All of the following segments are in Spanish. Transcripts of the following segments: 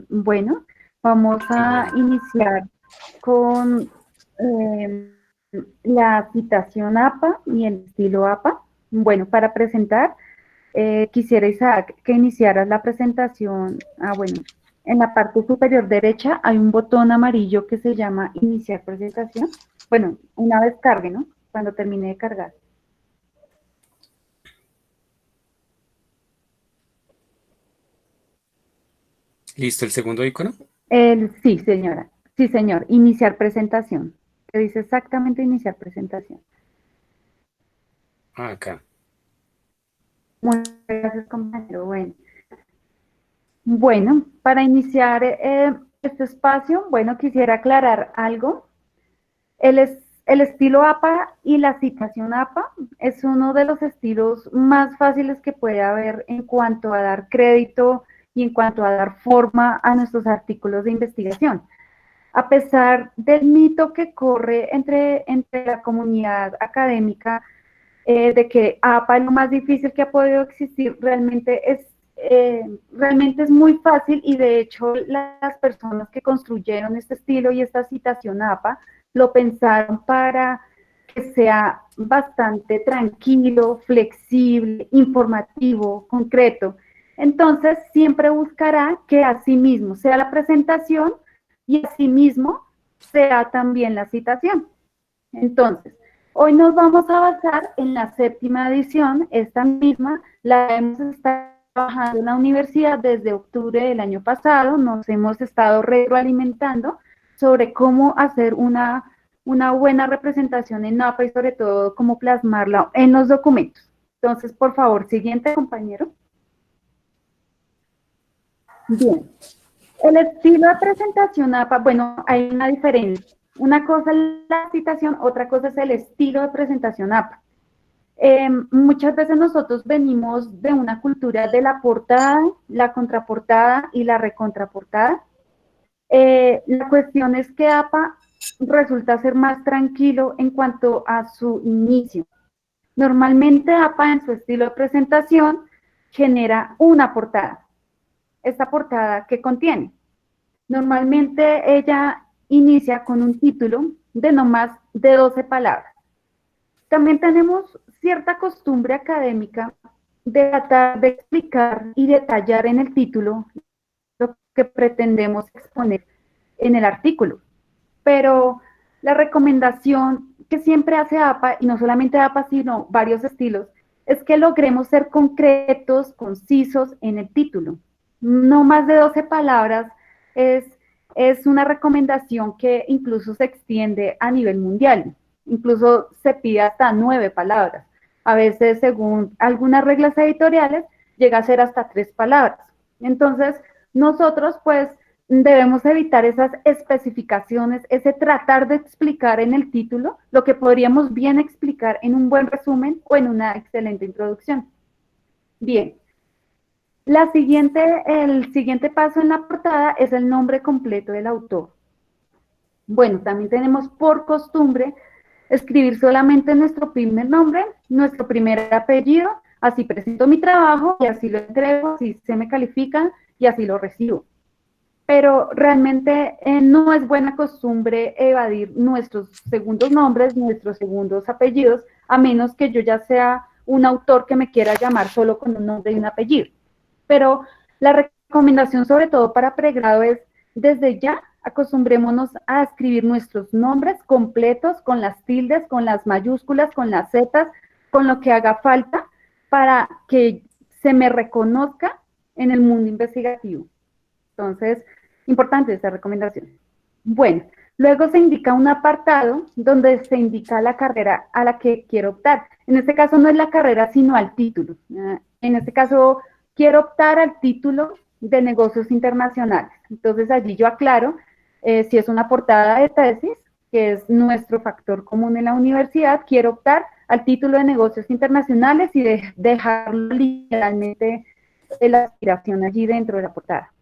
Bueno, vamos a iniciar con la citación APA y el estilo APA. Bueno, para presentar, quisiera, Isaac, que iniciaras la presentación. Bueno, en la parte superior derecha hay un botón amarillo que se llama Iniciar presentación. Bueno, una vez cargue, ¿no? Cuando termine de cargar. Listo, el segundo icono. Sí, señora. Sí, señor. Iniciar presentación. Que dice exactamente iniciar presentación. Acá. Muchas gracias, compañero. Bueno, para iniciar este espacio, bueno, quisiera aclarar algo. El estilo APA y la citación APA es uno de los estilos más fáciles que puede haber en cuanto a dar crédito y en cuanto a dar forma a nuestros artículos de investigación. A pesar del mito que corre entre la comunidad académica de que APA es lo más difícil que ha podido existir, realmente es muy fácil y de hecho las personas que construyeron este estilo y esta citación APA lo pensaron para que sea bastante tranquilo, flexible, informativo, concreto. Entonces, siempre buscará que asimismo sea la presentación y asimismo sea también la citación. Entonces, hoy nos vamos a basar en la séptima edición. Esta misma la hemos estado trabajando en la universidad desde octubre del año pasado. Nos hemos estado retroalimentando sobre cómo hacer una buena representación en APA y sobre todo cómo plasmarla en los documentos. Entonces, por favor, siguiente compañero. Bien, el estilo de presentación APA, bueno, hay una diferencia. Una cosa es la citación, otra cosa es el estilo de presentación APA. Muchas veces nosotros venimos de una cultura de la portada, la contraportada y la recontraportada. La cuestión es que APA resulta ser más tranquilo en cuanto a su inicio. Normalmente APA en su estilo de presentación genera una portada. Esta portada, ¿qué contiene? Normalmente ella inicia con un título de no más de 12 palabras. También tenemos cierta costumbre académica de tratar de explicar y detallar en el título lo que pretendemos exponer en el artículo. Pero la recomendación que siempre hace APA, y no solamente APA, sino varios estilos, es que logremos ser concretos, concisos en el título. No más de 12 palabras es, es una recomendación que incluso se extiende a nivel mundial. Incluso se pide hasta 9 palabras. A veces, según algunas reglas editoriales, llega a ser hasta 3 palabras. Entonces, nosotros, pues, debemos evitar esas especificaciones, ese tratar de explicar en el título lo que podríamos bien explicar en un buen resumen o en una excelente introducción. Bien, el siguiente paso en la portada es el nombre completo del autor. Bueno, también tenemos por costumbre escribir solamente nuestro primer nombre, nuestro primer apellido, así presento mi trabajo y así lo entrego, así se me califica y así lo recibo. Pero realmente no es buena costumbre evadir nuestros segundos nombres, nuestros segundos apellidos, a menos que yo ya sea un autor que me quiera llamar solo con un nombre y un apellido. Pero la recomendación, sobre todo para pregrado, es desde ya acostumbrémonos a escribir nuestros nombres completos, con las tildes, con las mayúsculas, con las zetas, con lo que haga falta para que se me reconozca en el mundo investigativo. Entonces, importante esta recomendación. Bueno, luego se indica un apartado donde se indica la carrera a la que quiero optar. En este caso no es la carrera, sino al título. En este caso, quiero optar al título de negocios internacionales. Entonces, allí yo aclaro si es una portada de tesis, que es nuestro factor común en la universidad, quiero optar al título de negocios internacionales y dejarlo literalmente de la aspiración allí dentro de la portada.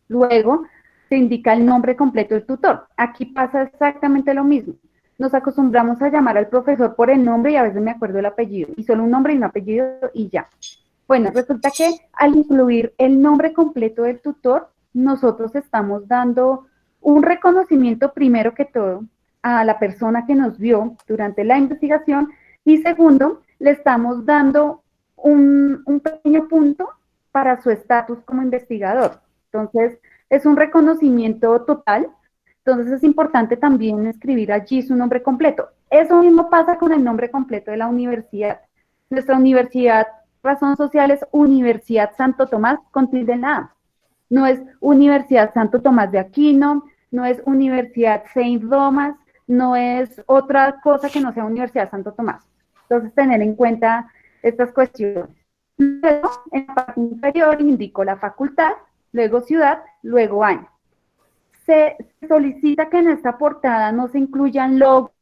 Luego se indica el nombre completo del tutor. Aquí pasa exactamente lo mismo. Nos acostumbramos a llamar al profesor por el nombre y a veces me acuerdo el apellido. Y solo un nombre y un apellido y ya. Bueno, resulta que al incluir el nombre completo del tutor, nosotros estamos dando un reconocimiento primero que todo a la persona que nos vio durante la investigación y segundo, le estamos dando un pequeño punto para su estatus como investigador. Entonces, es un reconocimiento total. Entonces, es importante también escribir allí su nombre completo. Eso mismo pasa con el nombre completo de la universidad. Nuestra universidad, Razón Social, es Universidad Santo Tomás con tilde en la A. No es Universidad Santo Tomás de Aquino, no es Universidad Saint Thomas, no es otra cosa que no sea Universidad Santo Tomás. Entonces, tener en cuenta estas cuestiones. Luego, en la parte inferior, indico la facultad, luego ciudad, luego año. Se solicita que en esta portada no se incluyan logos,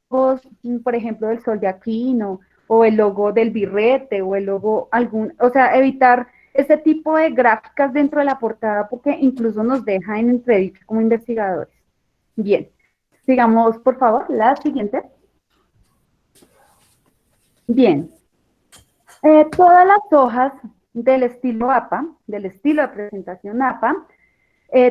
por ejemplo, del Sol de Aquino, o el logo del birrete, o el logo algún, o sea, evitar ese tipo de gráficas dentro de la portada porque incluso nos deja en entredicho como investigadores. Bien, sigamos por favor, la siguiente. Bien, todas las hojas del estilo APA, del estilo de presentación APA,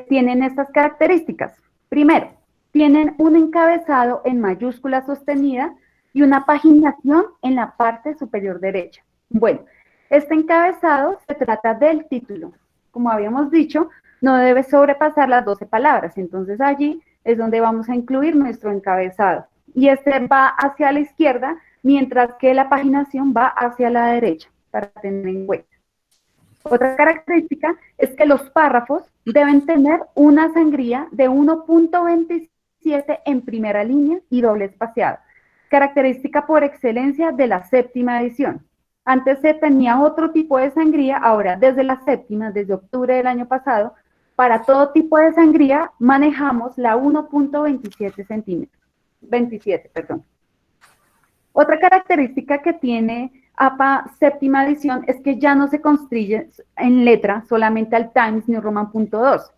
tienen estas características. Primero, tienen un encabezado en mayúscula sostenida y una paginación en la parte superior derecha. Bueno, este encabezado se trata del título. Como habíamos dicho, no debe sobrepasar las 12 palabras, entonces allí es donde vamos a incluir nuestro encabezado. Y este va hacia la izquierda, mientras que la paginación va hacia la derecha, para tener en cuenta. Otra característica es que los párrafos deben tener una sangría de 1.27 en primera línea y doble espaciado, característica por excelencia de la séptima edición. Antes se tenía otro tipo de sangría, ahora desde la séptima, desde octubre del año pasado, para todo tipo de sangría manejamos la 1.27 centímetros, 27, perdón. Otra característica que tiene APA séptima edición es que ya no se construye en letra solamente al Times New Roman .2.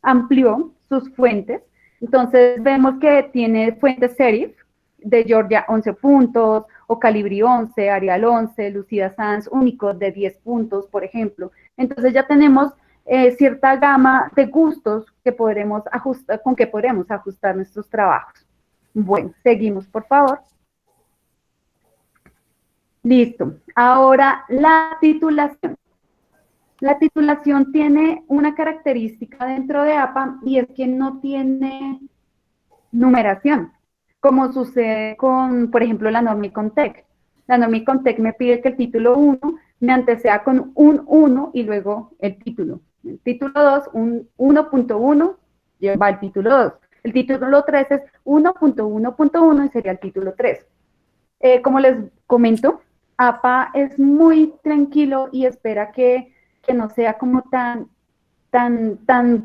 Amplió sus fuentes, entonces vemos que tiene fuentes serif de Georgia 11 puntos, o Calibri 11, Arial 11, Lucida Sans, Unicode de 10 puntos, por ejemplo. Entonces ya tenemos cierta gama de gustos que podremos ajustar, con que podremos ajustar nuestros trabajos. Bueno, seguimos, por favor. Listo. Ahora, la titulación. La titulación tiene una característica dentro de APA y es que no tiene numeración, como sucede con, por ejemplo, la norma Icontec. La norma Icontec me pide que el título 1 me anteceda con un 1 y luego el título. El título 2, un 1.1, lleva el título 2. El título 3 es 1.1.1 y sería el título 3. Como les comento, APA es muy tranquilo y espera que no sea como tan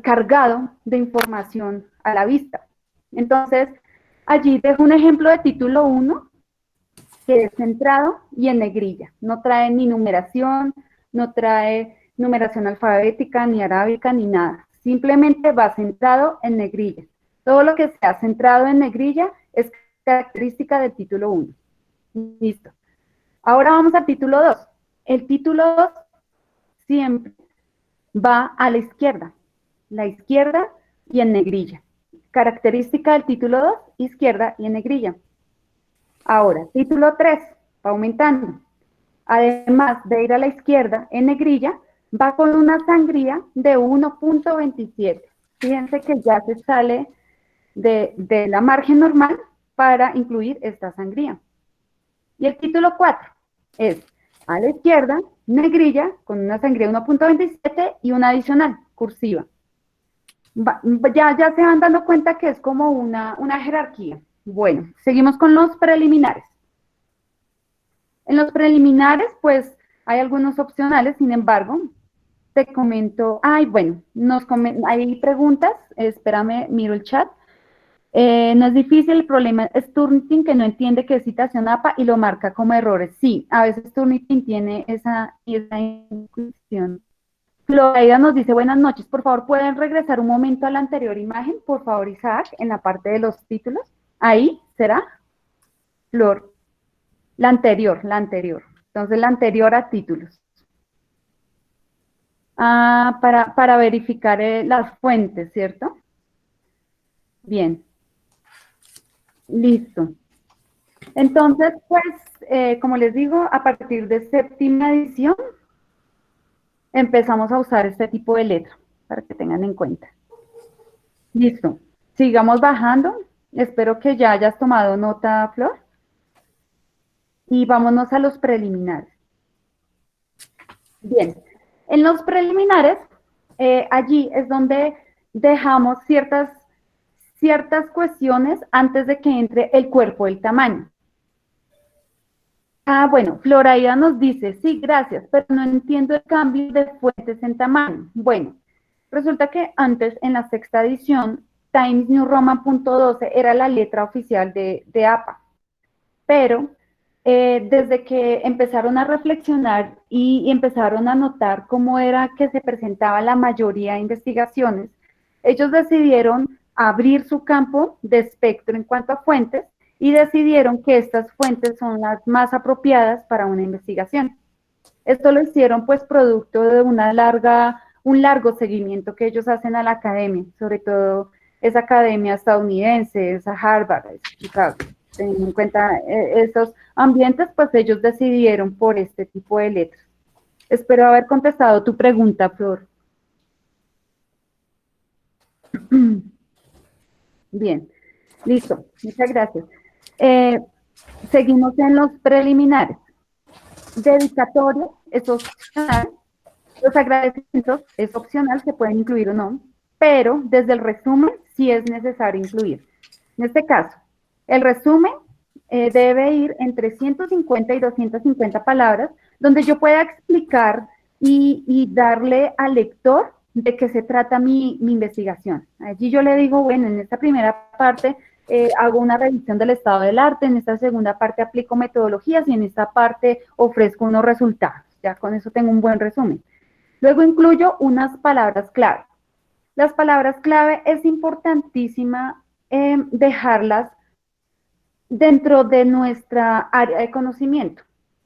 cargado de información a la vista. Entonces, allí dejo un ejemplo de título 1, que es centrado y en negrilla. No trae ni numeración, no trae numeración alfabética, ni arábica, ni nada. Simplemente va centrado en negrilla. Todo lo que sea centrado en negrilla es característica del título 1. Listo. Ahora vamos al título 2. El título 2 siempre va a la izquierda y en negrilla. Característica del título 2, izquierda y en negrilla. Ahora, título 3, va aumentando. Además de ir a la izquierda en negrilla, va con una sangría de 1.27. Fíjense que ya se sale de la margen normal para incluir esta sangría. Y el título 4 es a la izquierda, negrilla, con una sangría 1.27 y una adicional, cursiva. Ya se van dando cuenta que es como una jerarquía. Bueno, seguimos con los preliminares. En los preliminares, pues, hay algunos opcionales, sin embargo, te comento, bueno, hay preguntas, espérame, miro el chat. No es difícil, el problema es Turnitin que no entiende que es citación APA y lo marca como errores. Sí, a veces Turnitin tiene esa inclusión. Floraida nos dice, buenas noches, por favor, ¿pueden regresar un momento a la anterior imagen? Por favor, Isaac, en la parte de los títulos. Ahí, ¿será? Flor, la anterior. Entonces, la anterior a títulos. Para verificar las fuentes, ¿cierto? Bien, listo. Entonces, pues, como les digo, a partir de séptima edición empezamos a usar este tipo de letra, para que tengan en cuenta. Listo. Sigamos bajando. Espero que ya hayas tomado nota, Flor. Y vámonos a los preliminares. Bien, en los preliminares, allí es donde dejamos ciertas cuestiones antes de que entre el cuerpo, el tamaño. Bueno, Floraida nos dice, sí, gracias, pero no entiendo el cambio de fuentes en tamaño. Bueno, resulta que antes, en la sexta edición, Times New Roman .12 era la letra oficial de APA, pero desde que empezaron a reflexionar y empezaron a notar cómo era que se presentaba la mayoría de investigaciones, ellos decidieron abrir su campo de espectro en cuanto a fuentes y decidieron que estas fuentes son las más apropiadas para una investigación. Esto lo hicieron pues producto de un largo seguimiento que ellos hacen a la academia, sobre todo esa academia estadounidense, esa Harvard, esa Chicago. Teniendo en cuenta esos ambientes, pues ellos decidieron por este tipo de letras. Espero haber contestado tu pregunta, Flor. Bien, listo, muchas gracias. Seguimos en los preliminares. Dedicatorio es opcional, los agradecimientos es opcional, se pueden incluir o no, pero desde el resumen sí es necesario incluir. En este caso, el resumen debe ir entre 150 y 250 palabras, donde yo pueda explicar y darle al lector de qué se trata mi investigación. Allí yo le digo, bueno, en esta primera parte hago una revisión del estado del arte, en esta segunda parte aplico metodologías y en esta parte ofrezco unos resultados. Ya con eso tengo un buen resumen. Luego incluyo unas palabras clave. Las palabras clave es importantísima dejarlas dentro de nuestra área de conocimiento.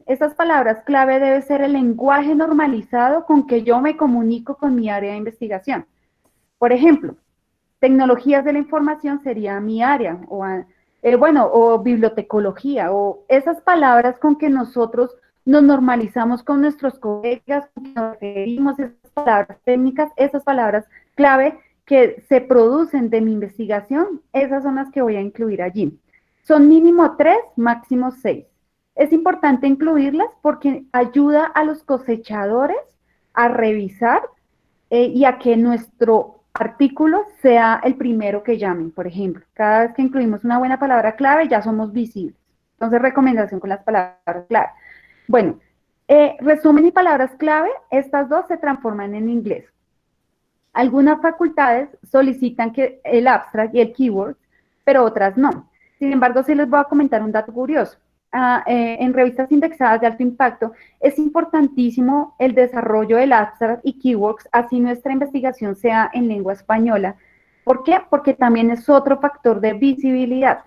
Esas palabras clave debe ser el lenguaje normalizado con que yo me comunico con mi área de investigación. Por ejemplo, tecnologías de la información sería mi área, o bibliotecología, o esas palabras con que nosotros nos normalizamos con nuestros colegas, con que nos referimos, esas palabras técnicas, esas palabras clave que se producen de mi investigación, esas son las que voy a incluir allí. Son mínimo 3, máximo 6. Es importante incluirlas porque ayuda a los cosechadores a revisar y a que nuestro artículo sea el primero que llamen, por ejemplo. Cada vez que incluimos una buena palabra clave, ya somos visibles. Entonces, recomendación con las palabras clave. Bueno, resumen y palabras clave, estas dos se transforman en inglés. Algunas facultades solicitan que el abstract y el keyword, pero otras no. Sin embargo, sí les voy a comentar un dato curioso. En revistas indexadas de alto impacto, es importantísimo el desarrollo del abstract y keywords, así nuestra investigación sea en lengua española. ¿Por qué? Porque también es otro factor de visibilidad.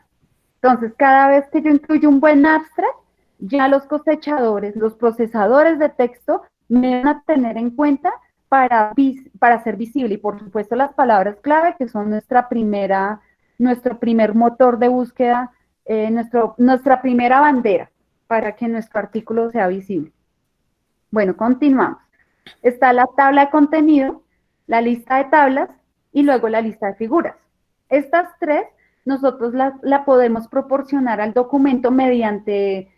Entonces, cada vez que yo incluyo un buen abstract, ya los cosechadores, los procesadores de texto me van a tener en cuenta para ser visible. Y por supuesto las palabras clave, que son nuestro primer motor de búsqueda, nuestra primera bandera para que nuestro artículo sea visible. Bueno, continuamos. Está la tabla de contenido, la lista de tablas y luego la lista de figuras. Estas tres nosotros la podemos proporcionar al documento mediante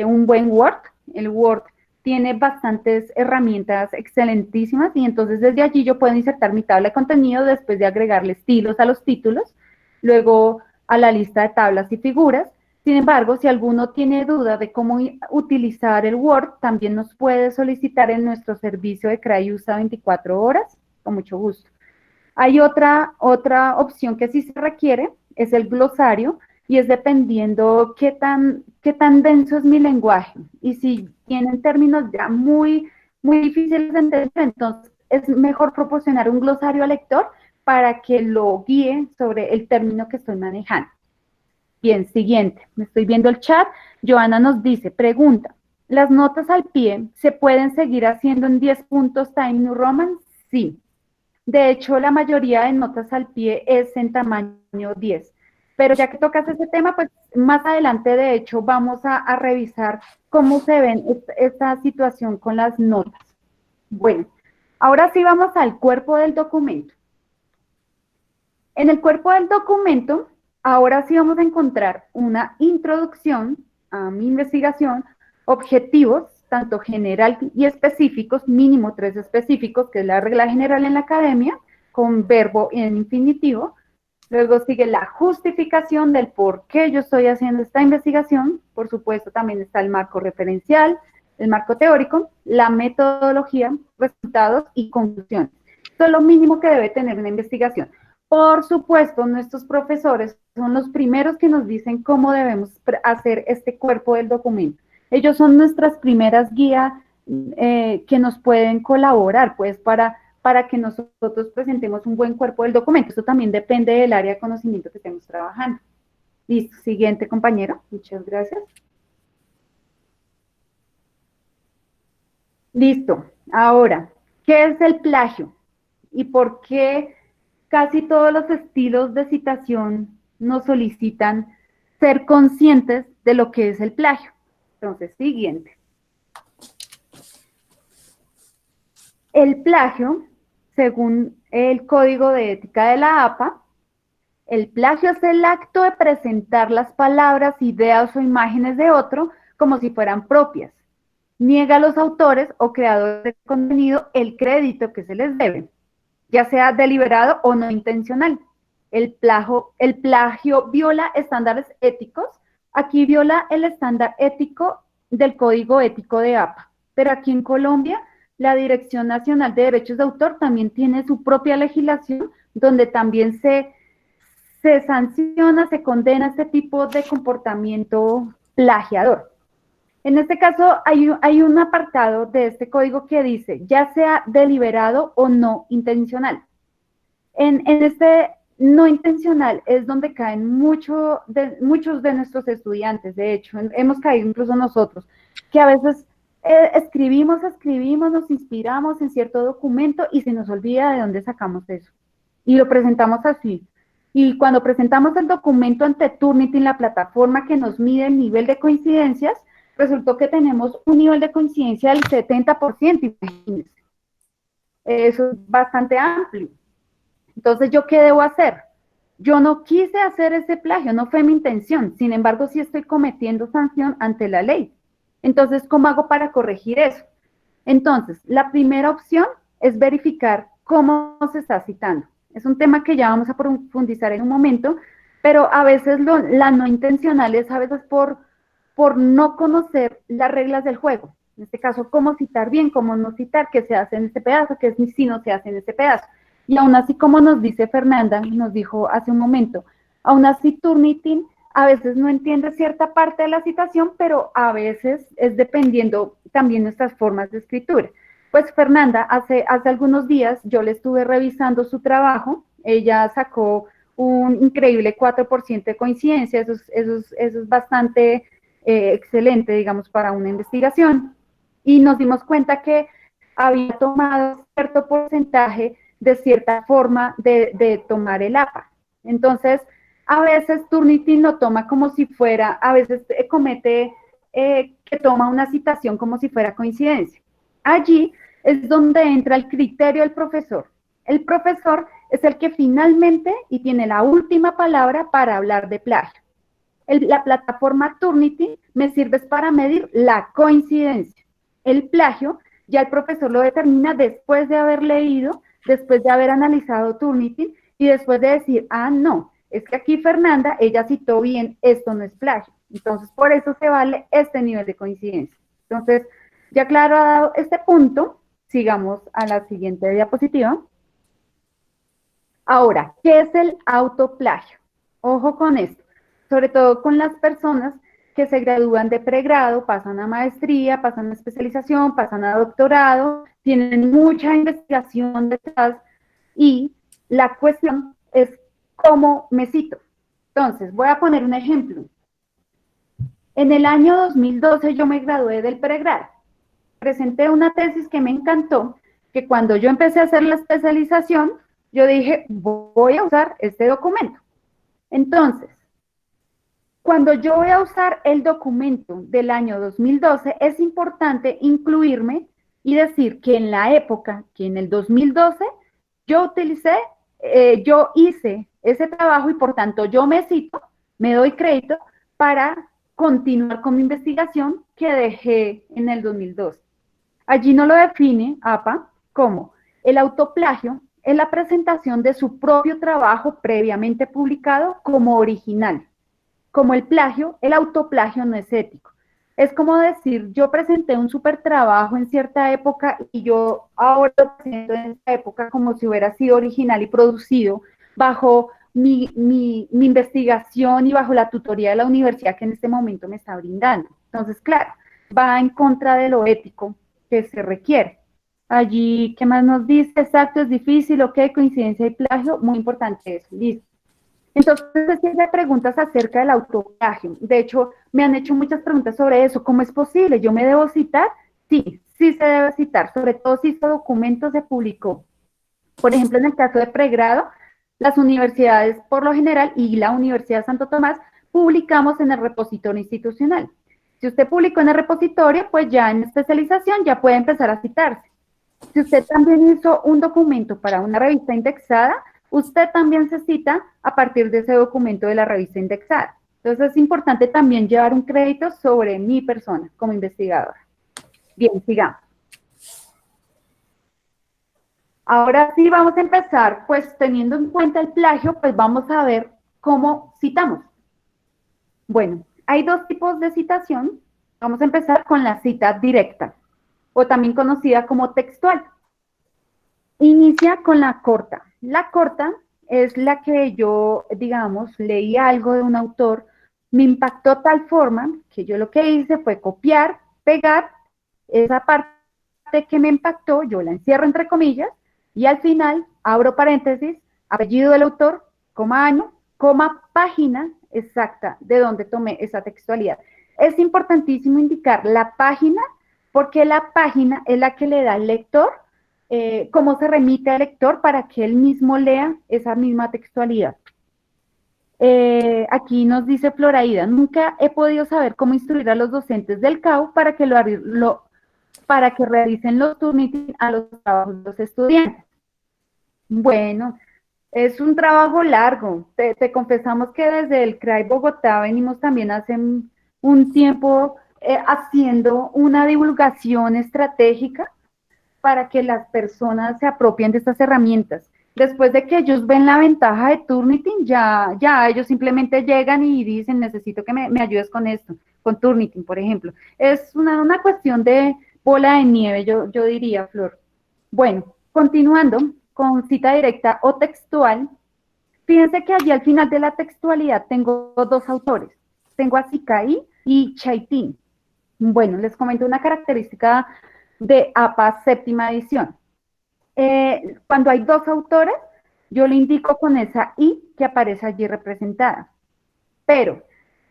un buen Word. El Word tiene bastantes herramientas excelentísimas y entonces desde allí yo puedo insertar mi tabla de contenido después de agregarle estilos a los títulos, luego a la lista de tablas y figuras. Sin embargo, si alguno tiene duda de cómo utilizar el Word, también nos puede solicitar en nuestro servicio de CRAI USA 24 horas, con mucho gusto. Hay otra opción que sí se requiere, es el glosario, y es dependiendo qué tan denso es mi lenguaje. Y si tienen términos ya muy difíciles de entender, entonces es mejor proporcionar un glosario al lector para que lo guíe sobre el término que estoy manejando. Bien, siguiente. Me estoy viendo el chat. Joana nos dice, pregunta, ¿Las notas al pie se pueden seguir haciendo en 10 puntos Times New Roman? Sí. De hecho, la mayoría de notas al pie es en tamaño 10. Pero ya que tocas ese tema, pues más adelante, de hecho, vamos a revisar cómo se ven esta situación con las notas. Bueno, ahora sí vamos al cuerpo del documento. En el cuerpo del documento, ahora sí vamos a encontrar una introducción a mi investigación, objetivos, tanto general y específicos, mínimo 3 específicos, que es la regla general en la academia, con verbo en infinitivo. Luego sigue la justificación del por qué yo estoy haciendo esta investigación. Por supuesto, también está el marco referencial, el marco teórico, la metodología, resultados y conclusiones. Esto es lo mínimo que debe tener una investigación. Por supuesto, nuestros profesores son los primeros que nos dicen cómo debemos hacer este cuerpo del documento. Ellos son nuestras primeras guías que nos pueden colaborar, pues, para que nosotros presentemos un buen cuerpo del documento. Esto también depende del área de conocimiento que estemos trabajando. Listo, siguiente compañero. Muchas gracias. Listo. Ahora, ¿qué es el plagio? ¿Y por qué casi todos los estilos de citación nos solicitan ser conscientes de lo que es el plagio? Entonces, siguiente. El plagio, según el Código de Ética de la APA, el plagio es el acto de presentar las palabras, ideas o imágenes de otro como si fueran propias. Niega a los autores o creadores de contenido el crédito que se les debe, ya sea deliberado o no intencional. El plagio viola estándares éticos. Aquí viola el estándar ético del Código Ético de APA. Pero aquí en Colombia, la Dirección Nacional de Derechos de Autor también tiene su propia legislación donde también se sanciona, se condena este tipo de comportamiento plagiador. En este caso, hay un apartado de este código que dice, ya sea deliberado o no intencional. En este no intencional es donde caen muchos de nuestros estudiantes, de hecho, hemos caído incluso nosotros, que a veces escribimos, nos inspiramos en cierto documento y se nos olvida de dónde sacamos eso. Y lo presentamos así. Y cuando presentamos el documento ante Turnitin, la plataforma que nos mide el nivel de coincidencias, resultó que tenemos un nivel de coincidencia del 70%, imagínense. Eso es bastante amplio. Entonces, ¿yo qué debo hacer? Yo no quise hacer ese plagio, no fue mi intención. Sin embargo, sí estoy cometiendo sanción ante la ley. Entonces, ¿cómo hago para corregir eso? Entonces, la primera opción es verificar cómo se está citando. Es un tema que ya vamos a profundizar en un momento, pero a veces la no intencional es a veces por no conocer las reglas del juego. En este caso, cómo citar bien, cómo no citar, qué se hace en este pedazo, qué es si no se hace en este pedazo. Y aún así, como nos dice Fernanda, nos dijo hace un momento, aún así Turnitin a veces no entiende cierta parte de la citación, pero a veces es dependiendo también nuestras formas de escritura. Pues Fernanda, hace algunos días yo le estuve revisando su trabajo, ella sacó un increíble 4% de coincidencia, eso es bastante excelente, digamos, para una investigación. Y nos dimos cuenta que había tomado cierto porcentaje de cierta forma de tomar el APA. Entonces, a veces Turnitin lo toma como si fuera, a veces comete que toma una citación como si fuera coincidencia. Allí es donde entra el criterio del profesor. El profesor es el que finalmente y tiene la última palabra para hablar de plagio. La plataforma Turnitin me sirve para medir la coincidencia. El plagio ya el profesor lo determina después de haber leído, después de haber analizado Turnitin y después de decir, ah, no, es que aquí Fernanda, ella citó bien, esto no es plagio. Entonces, por eso se vale este nivel de coincidencia. Entonces, ya aclarado este punto, sigamos a la siguiente diapositiva. Ahora, ¿qué es el autoplagio? Ojo con esto, sobre todo con las personas que se gradúan de pregrado, pasan a maestría, pasan a especialización, pasan a doctorado, tienen mucha investigación detrás y la cuestión es cómo me cito. Entonces, voy a poner un ejemplo. En el año 2012 yo me gradué del pregrado. Presenté una tesis que me encantó, que cuando yo empecé a hacer la especialización, yo dije, voy a usar este documento. Entonces, cuando yo voy a usar el documento del año 2012, es importante incluirme y decir que en la época, que en el 2012, yo hice ese trabajo y por tanto yo me cito, me doy crédito para continuar con mi investigación que dejé en el 2012. Allí no lo define APA como el autoplagio es la presentación de su propio trabajo previamente publicado como original. Como el plagio, el autoplagio no es ético. Es como decir, yo presenté un súper trabajo en cierta época y yo ahora lo presento en esta época como si hubiera sido original y producido bajo mi investigación y bajo la tutoría de la universidad que en este momento me está brindando. Entonces, claro, va en contra de lo ético que se requiere. Allí, ¿qué más nos dice? Exacto, es difícil, ok, coincidencia y plagio, muy importante eso, listo. Entonces, si hay preguntas acerca del autoplagio. De hecho, me han hecho muchas preguntas sobre eso. ¿Cómo es posible? ¿Yo me debo citar? Sí, sí se debe citar, sobre todo si este documento se publicó. Por ejemplo, en el caso de pregrado, las universidades, por lo general, y la Universidad de Santo Tomás, publicamos en el repositorio institucional. Si usted publicó en el repositorio, pues ya en especialización ya puede empezar a citarse. Si usted también hizo un documento para una revista indexada, usted también se cita a partir de ese documento de la revista indexada. Entonces es importante también llevar un crédito sobre mi persona como investigadora. Bien, sigamos. Ahora sí vamos a empezar, pues teniendo en cuenta el plagio, pues vamos a ver cómo citamos. Bueno, hay dos tipos de citación. Vamos a empezar con la cita directa, o también conocida como textual. Inicia con la corta. La corta es la que yo, digamos, leí algo de un autor, me impactó tal forma que yo lo que hice fue copiar, pegar esa parte que me impactó, yo la encierro entre comillas y al final abro paréntesis, apellido del autor, coma año, coma página exacta de donde tomé esa textualidad. Es importantísimo indicar la página porque la página es la que le da al lector cómo se remite al lector para que él mismo lea esa misma textualidad. Aquí nos dice Floraida, nunca he podido saber cómo instruir a los docentes del CAU para que para que realicen los Turnitin a los trabajos de los estudiantes. Bueno, es un trabajo largo. Te confesamos que desde el CRAI Bogotá venimos también hace un tiempo haciendo una divulgación estratégica para que las personas se apropien de estas herramientas. Después de que ellos ven la ventaja de Turnitin, ya ellos simplemente llegan y dicen, necesito que me ayudes con esto, con Turnitin, por ejemplo. Es una cuestión de bola de nieve, yo diría, Flor. Bueno, continuando con cita directa o textual, fíjense que allí al final de la textualidad tengo dos autores. Tengo a Sikai y Chaitin. Bueno, les comento una característica de APA séptima edición. Cuando hay dos autores, yo le indico con esa I que aparece allí representada. Pero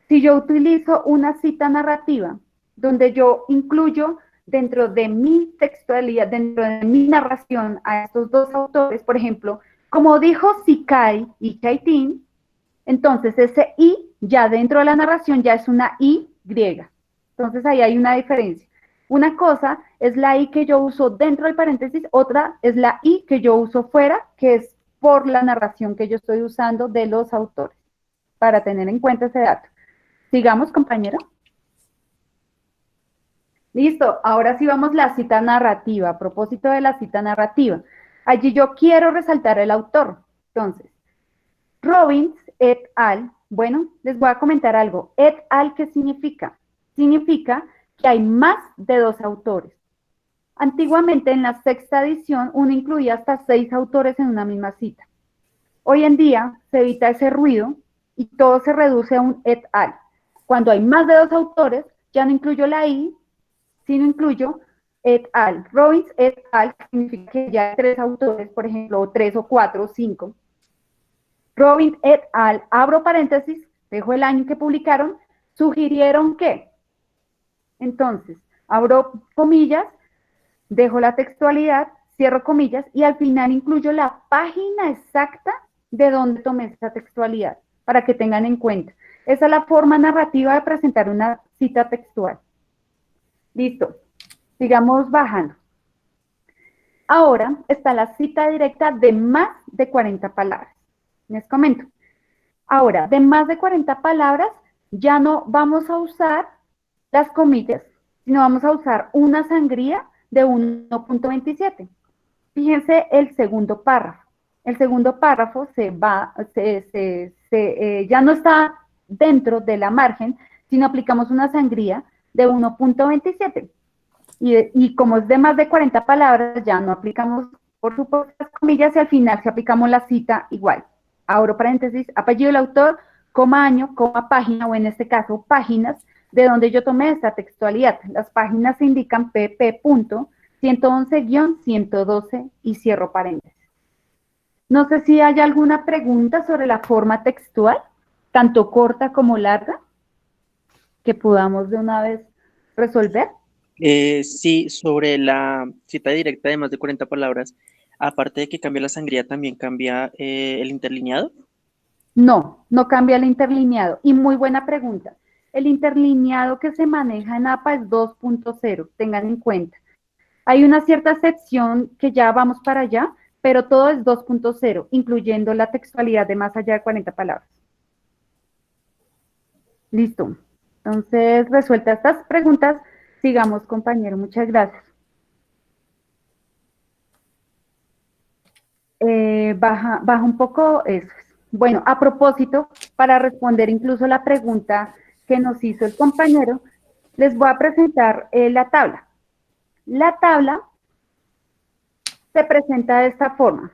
si yo utilizo una cita narrativa, donde yo incluyo dentro de mi textualidad, dentro de mi narración a estos dos autores, por ejemplo, como dijo Sikai y Chaitin, entonces ese I ya dentro de la narración ya es una I griega. Entonces ahí hay una diferencia. Una cosa es la I que yo uso dentro del paréntesis, otra es la I que yo uso fuera, que es por la narración que yo estoy usando de los autores, para tener en cuenta ese dato. Sigamos, compañero. Listo, ahora sí vamos a la cita narrativa. A propósito de la cita narrativa, allí yo quiero resaltar el autor. Entonces, Robbins et al. Bueno, les voy a comentar algo. Et al, ¿qué significa? Significa que hay más de dos autores. Antiguamente, en la sexta edición, uno incluía hasta 6 autores en una misma cita. Hoy en día, se evita ese ruido y todo se reduce a un et al. Cuando hay más de dos autores, ya no incluyo la I, sino incluyo et al. Robbins et al significa que ya hay 3 autores, por ejemplo, o 3 o 4 o 5. Robbins et al, abro paréntesis, dejo el año que publicaron, ¿Sugirieron qué? Entonces, abro comillas, dejo la textualidad, cierro comillas y al final incluyo la página exacta de donde tomé esa textualidad, para que tengan en cuenta. Esa es la forma narrativa de presentar una cita textual. Listo, sigamos bajando. Ahora está la cita directa de más de 40 palabras. Les comento. Ahora, de más de 40 palabras, ya no vamos a usar las comillas, sino vamos a usar una sangría de 1.27. Fíjense el segundo párrafo. El segundo párrafo ya no está dentro de la margen, sino aplicamos una sangría de 1.27. Y como es de más de 40 palabras, ya no aplicamos, por supuesto, las comillas y al final si aplicamos la cita igual. Abro paréntesis, apellido del autor, coma año, coma página, o en este caso páginas, de donde yo tomé esta textualidad. Las páginas se indican pp.111-112 y cierro paréntesis. No sé si hay alguna pregunta sobre la forma textual, tanto corta como larga, que podamos de una vez resolver. Sí, sobre la cita directa de más de 40 palabras, aparte de que cambia la sangría, también cambia el interlineado. No, no cambia el interlineado. Y muy buena pregunta. El interlineado que se maneja en APA es 2.0, tengan en cuenta. Hay una cierta sección que ya vamos para allá, pero todo es 2.0, incluyendo la textualidad de más allá de 40 palabras. Listo. Entonces, resueltas estas preguntas, sigamos, compañero. Muchas gracias. Baja un poco eso. Bueno, a propósito, para responder incluso la pregunta que nos hizo el compañero, les voy a presentar la tabla. La tabla se presenta de esta forma.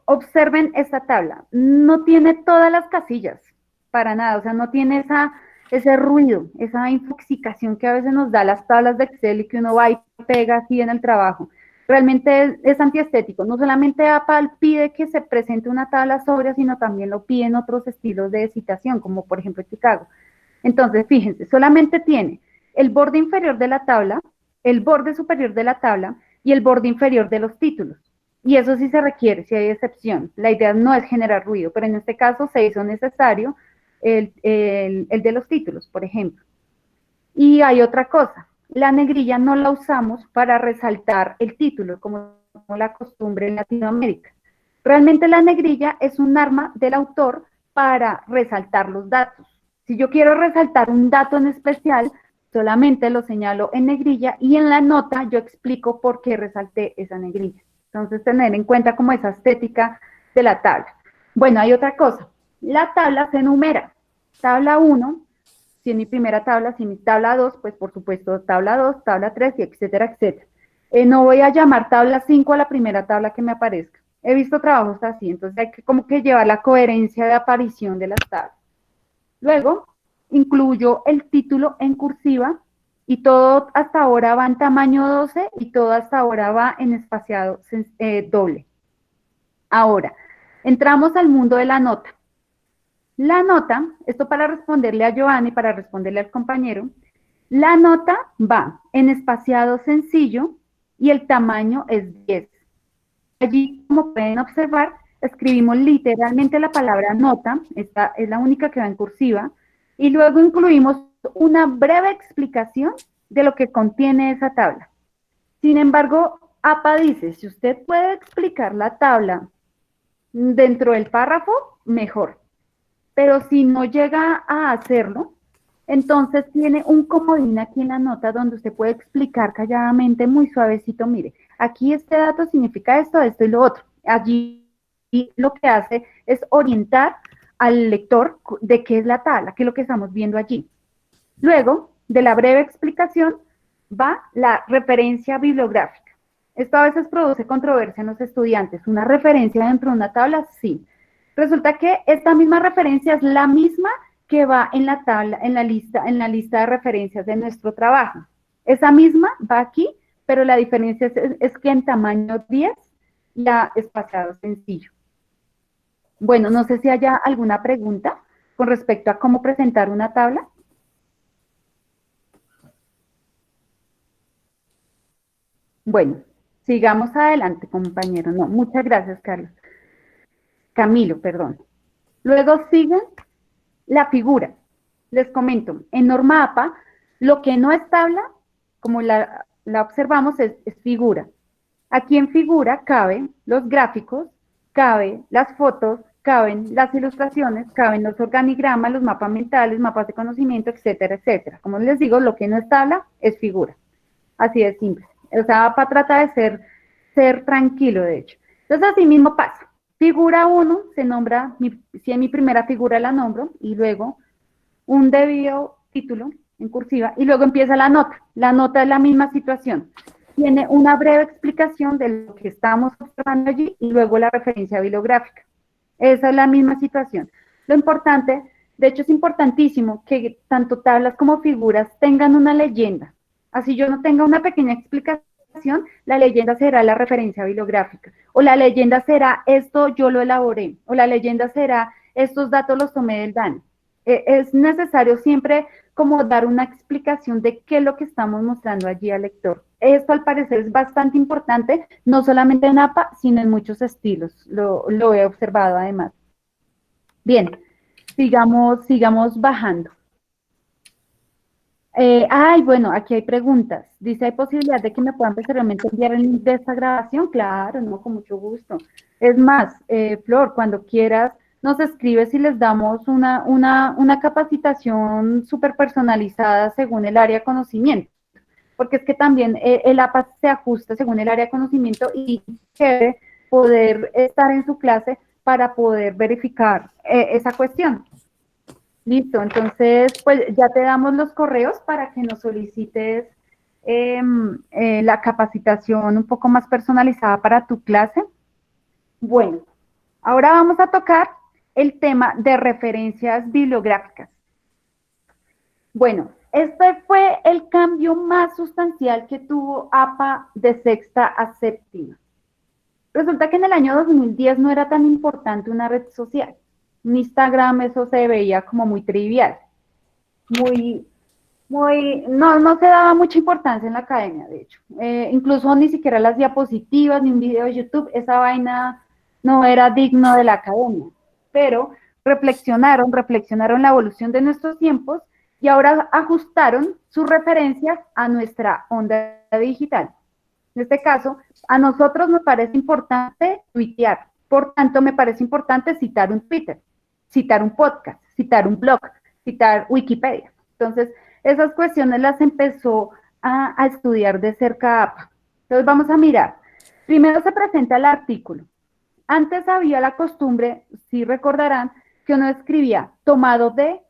Observen esta tabla. No tiene todas las casillas, para nada. O sea, no tiene ese ruido, esa intoxicación que a veces nos da las tablas de Excel y que uno va y pega así en el trabajo. Realmente es antiestético. No solamente APAL pide que se presente una tabla sobria, sino también lo piden otros estilos de citación, como por ejemplo Chicago. Entonces, fíjense, solamente tiene el borde inferior de la tabla, el borde superior de la tabla y el borde inferior de los títulos. Y eso sí se requiere, si hay excepción. La idea no es generar ruido, pero en este caso se hizo necesario el de los títulos, por ejemplo. Y hay otra cosa, la negrilla no la usamos para resaltar el título, como la costumbre en Latinoamérica. Realmente la negrilla es un arma del autor para resaltar los datos. Si yo quiero resaltar un dato en especial, solamente lo señalo en negrilla y en la nota yo explico por qué resalté esa negrilla. Entonces, tener en cuenta como esa estética de la tabla. Bueno, hay otra cosa. La tabla se enumera. Tabla 1, si es mi primera tabla, si mi tabla 2, pues por supuesto tabla 2, tabla 3, y etcétera, etcétera. No voy a llamar tabla 5 a la primera tabla que me aparezca. He visto trabajos así, entonces hay que como que llevar la coherencia de aparición de las tablas. Luego, incluyo el título en cursiva y todo hasta ahora va en tamaño 12 y todo hasta ahora va en espaciado doble. Ahora, entramos al mundo de la nota. La nota, esto para responderle a Giovanni, para responderle al compañero, la nota va en espaciado sencillo y el tamaño es 10. Allí, como pueden observar, escribimos literalmente la palabra nota, esta es la única que va en cursiva, y luego incluimos una breve explicación de lo que contiene esa tabla. Sin embargo, APA dice, si usted puede explicar la tabla dentro del párrafo, mejor. Pero si no llega a hacerlo, entonces tiene un comodín aquí en la nota donde usted puede explicar calladamente, muy suavecito, mire, aquí este dato significa esto, esto y lo otro. Allí lo que hace es orientar al lector de qué es la tabla, qué es lo que estamos viendo allí. Luego, de la breve explicación, va la referencia bibliográfica. Esto a veces produce controversia en los estudiantes. ¿Una referencia dentro de una tabla? Sí. Resulta que esta misma referencia es la misma que va en la tabla, en la lista de referencias de nuestro trabajo. Esa misma va aquí, pero la diferencia es que en tamaño 10 ya es espaciado sencillo. Bueno, no sé si haya alguna pregunta con respecto a cómo presentar una tabla. Bueno, sigamos adelante, compañero. No, muchas gracias, Carlos. Camilo, perdón. Luego sigue la figura. Les comento, en norma APA, lo que no es tabla, como la observamos, es figura. Aquí en figura caben los gráficos, caben las fotos, caben las ilustraciones, caben los organigramas, los mapas mentales, mapas de conocimiento, etcétera, etcétera. Como les digo, lo que no es tabla es figura. Así de simple. O sea, APA trata de ser tranquilo, de hecho. Entonces, así mismo pasa. Figura 1 se nombra, si en mi primera figura la nombro, y luego un debido título en cursiva, y luego empieza la nota. La nota es la misma situación. Tiene una breve explicación de lo que estamos observando allí, y luego la referencia bibliográfica. Esa es la misma situación. Lo importante, de hecho es importantísimo que tanto tablas como figuras tengan una leyenda. Así yo no tenga una pequeña explicación, la leyenda será la referencia bibliográfica, o la leyenda será esto yo lo elaboré, o la leyenda será estos datos los tomé del DANE. Es necesario siempre como dar una explicación de qué es lo que estamos mostrando allí al lector. Esto al parecer es bastante importante, no solamente en APA, sino en muchos estilos, lo he observado además. Bien, sigamos bajando. Bueno, aquí hay preguntas. Dice, ¿hay posibilidad de que me puedan posteriormente enviar el link de esta grabación? Claro, no, con mucho gusto. Es más, Flor, cuando quieras, nos escribes y les damos una capacitación súper personalizada según el área de conocimiento. Porque es que también el APA se ajusta según el área de conocimiento y quiere poder estar en su clase para poder verificar esa cuestión. Listo, entonces pues ya te damos los correos para que nos solicites la capacitación un poco más personalizada para tu clase. Bueno, ahora vamos a tocar el tema de referencias bibliográficas. Bueno, este fue el cambio más sustancial que tuvo APA de sexta a séptima. Resulta que en el año 2010 no era tan importante una red social. En Instagram eso se veía como muy trivial, no se daba mucha importancia en la academia, de hecho. Incluso ni siquiera las diapositivas ni un video de YouTube, esa vaina no era digno de la academia. Pero reflexionaron la evolución de nuestros tiempos y ahora ajustaron sus referencias a nuestra onda digital. En este caso, a nosotros nos parece importante tuitear, por tanto me parece importante citar un Twitter, citar un podcast, citar un blog, citar Wikipedia. Entonces, esas cuestiones las empezó a estudiar de cerca APA. Entonces, vamos a mirar. Primero se presenta el artículo. Antes había la costumbre, si recordarán, que uno escribía tomado de,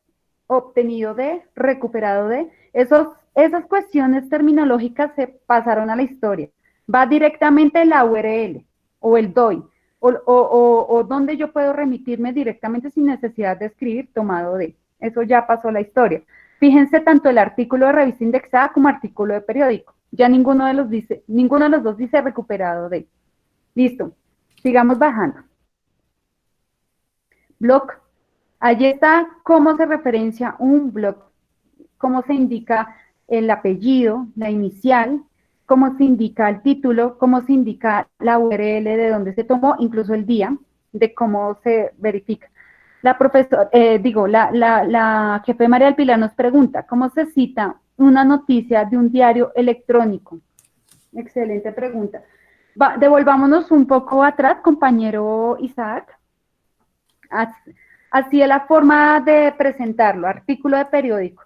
obtenido de, recuperado de. Esas cuestiones terminológicas se pasaron a la historia. Va directamente la URL o el DOI. O donde yo puedo remitirme directamente sin necesidad de escribir tomado de. Eso ya pasó a la historia. Fíjense tanto el artículo de revista indexada como artículo de periódico. Ya ninguno de los dos dice recuperado de. Listo. Sigamos bajando. Blog. Allí está cómo se referencia un blog, cómo se indica el apellido, la inicial, cómo se indica el título, cómo se indica la URL de dónde se tomó, incluso el día, de cómo se verifica. La profesora, la jefe María del Pilar nos pregunta, ¿cómo se cita una noticia de un diario electrónico? Excelente pregunta. Devolvámonos un poco atrás, compañero Isaac. Así es la forma de presentarlo, artículo de periódico.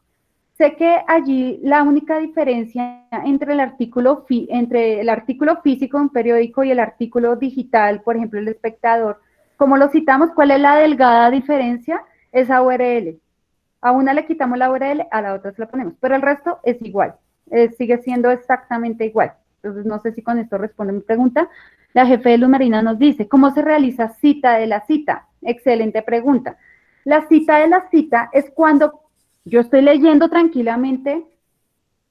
Sé que allí la única diferencia entre el artículo físico en un periódico y el artículo digital, por ejemplo, El Espectador, como lo citamos, ¿cuál es la delgada diferencia? Esa URL. A una le quitamos la URL, a la otra se la ponemos, pero el resto es igual, sigue siendo exactamente igual. Entonces, no sé si con esto responde mi pregunta. La jefe de Luz Marina nos dice, ¿cómo se realiza cita de la cita? Excelente pregunta. La cita de la cita es cuando yo estoy leyendo tranquilamente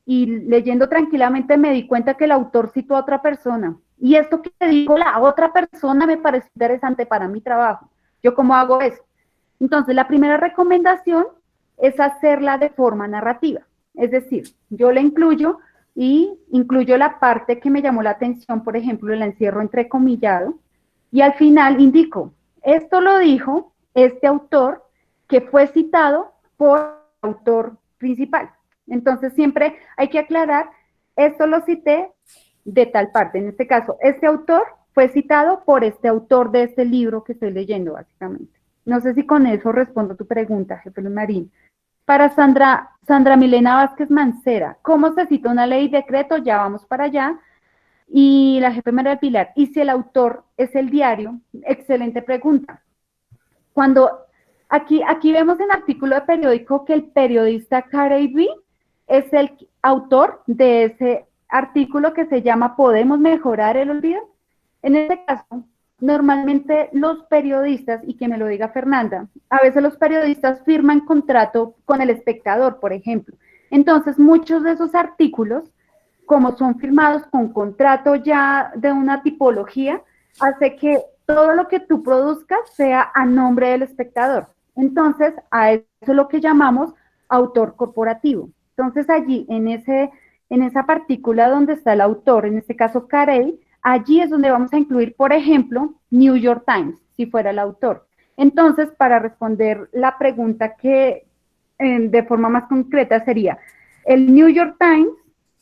y leyendo tranquilamente me di cuenta que el autor citó a otra persona. Y esto que dijo la otra persona me parece interesante para mi trabajo. ¿Yo cómo hago eso? Entonces, la primera recomendación es hacerla de forma narrativa. Es decir, yo le incluyo y incluyo la parte que me llamó la atención, por ejemplo, el encierro entrecomillado, y al final indico, esto lo dijo este autor que fue citado por el autor principal. Entonces siempre hay que aclarar, esto lo cité de tal parte, en este caso, este autor fue citado por este autor de este libro que estoy leyendo, básicamente. No sé si con eso respondo tu pregunta, jefe Luis Marín. Para Sandra Milena Vázquez Mancera, ¿cómo se cita una ley y decreto? Ya vamos para allá. Y la jefe María del Pilar, ¿y si el autor es el diario? Excelente pregunta. Cuando aquí vemos en el artículo de periódico que el periodista Carey B es el autor de ese artículo que se llama ¿Podemos mejorar el olvido? En este caso, normalmente los periodistas, y que me lo diga Fernanda, a veces los periodistas firman contrato con el espectador, por ejemplo. Entonces, muchos de esos artículos, como son firmados con contrato ya de una tipología, hace que todo lo que tú produzcas sea a nombre del espectador. Entonces, a eso es lo que llamamos autor corporativo. Entonces, allí, en esa partícula donde está el autor, en este caso Carey, allí es donde vamos a incluir, por ejemplo, New York Times, si fuera el autor. Entonces, para responder la pregunta que de forma más concreta sería, el New York Times,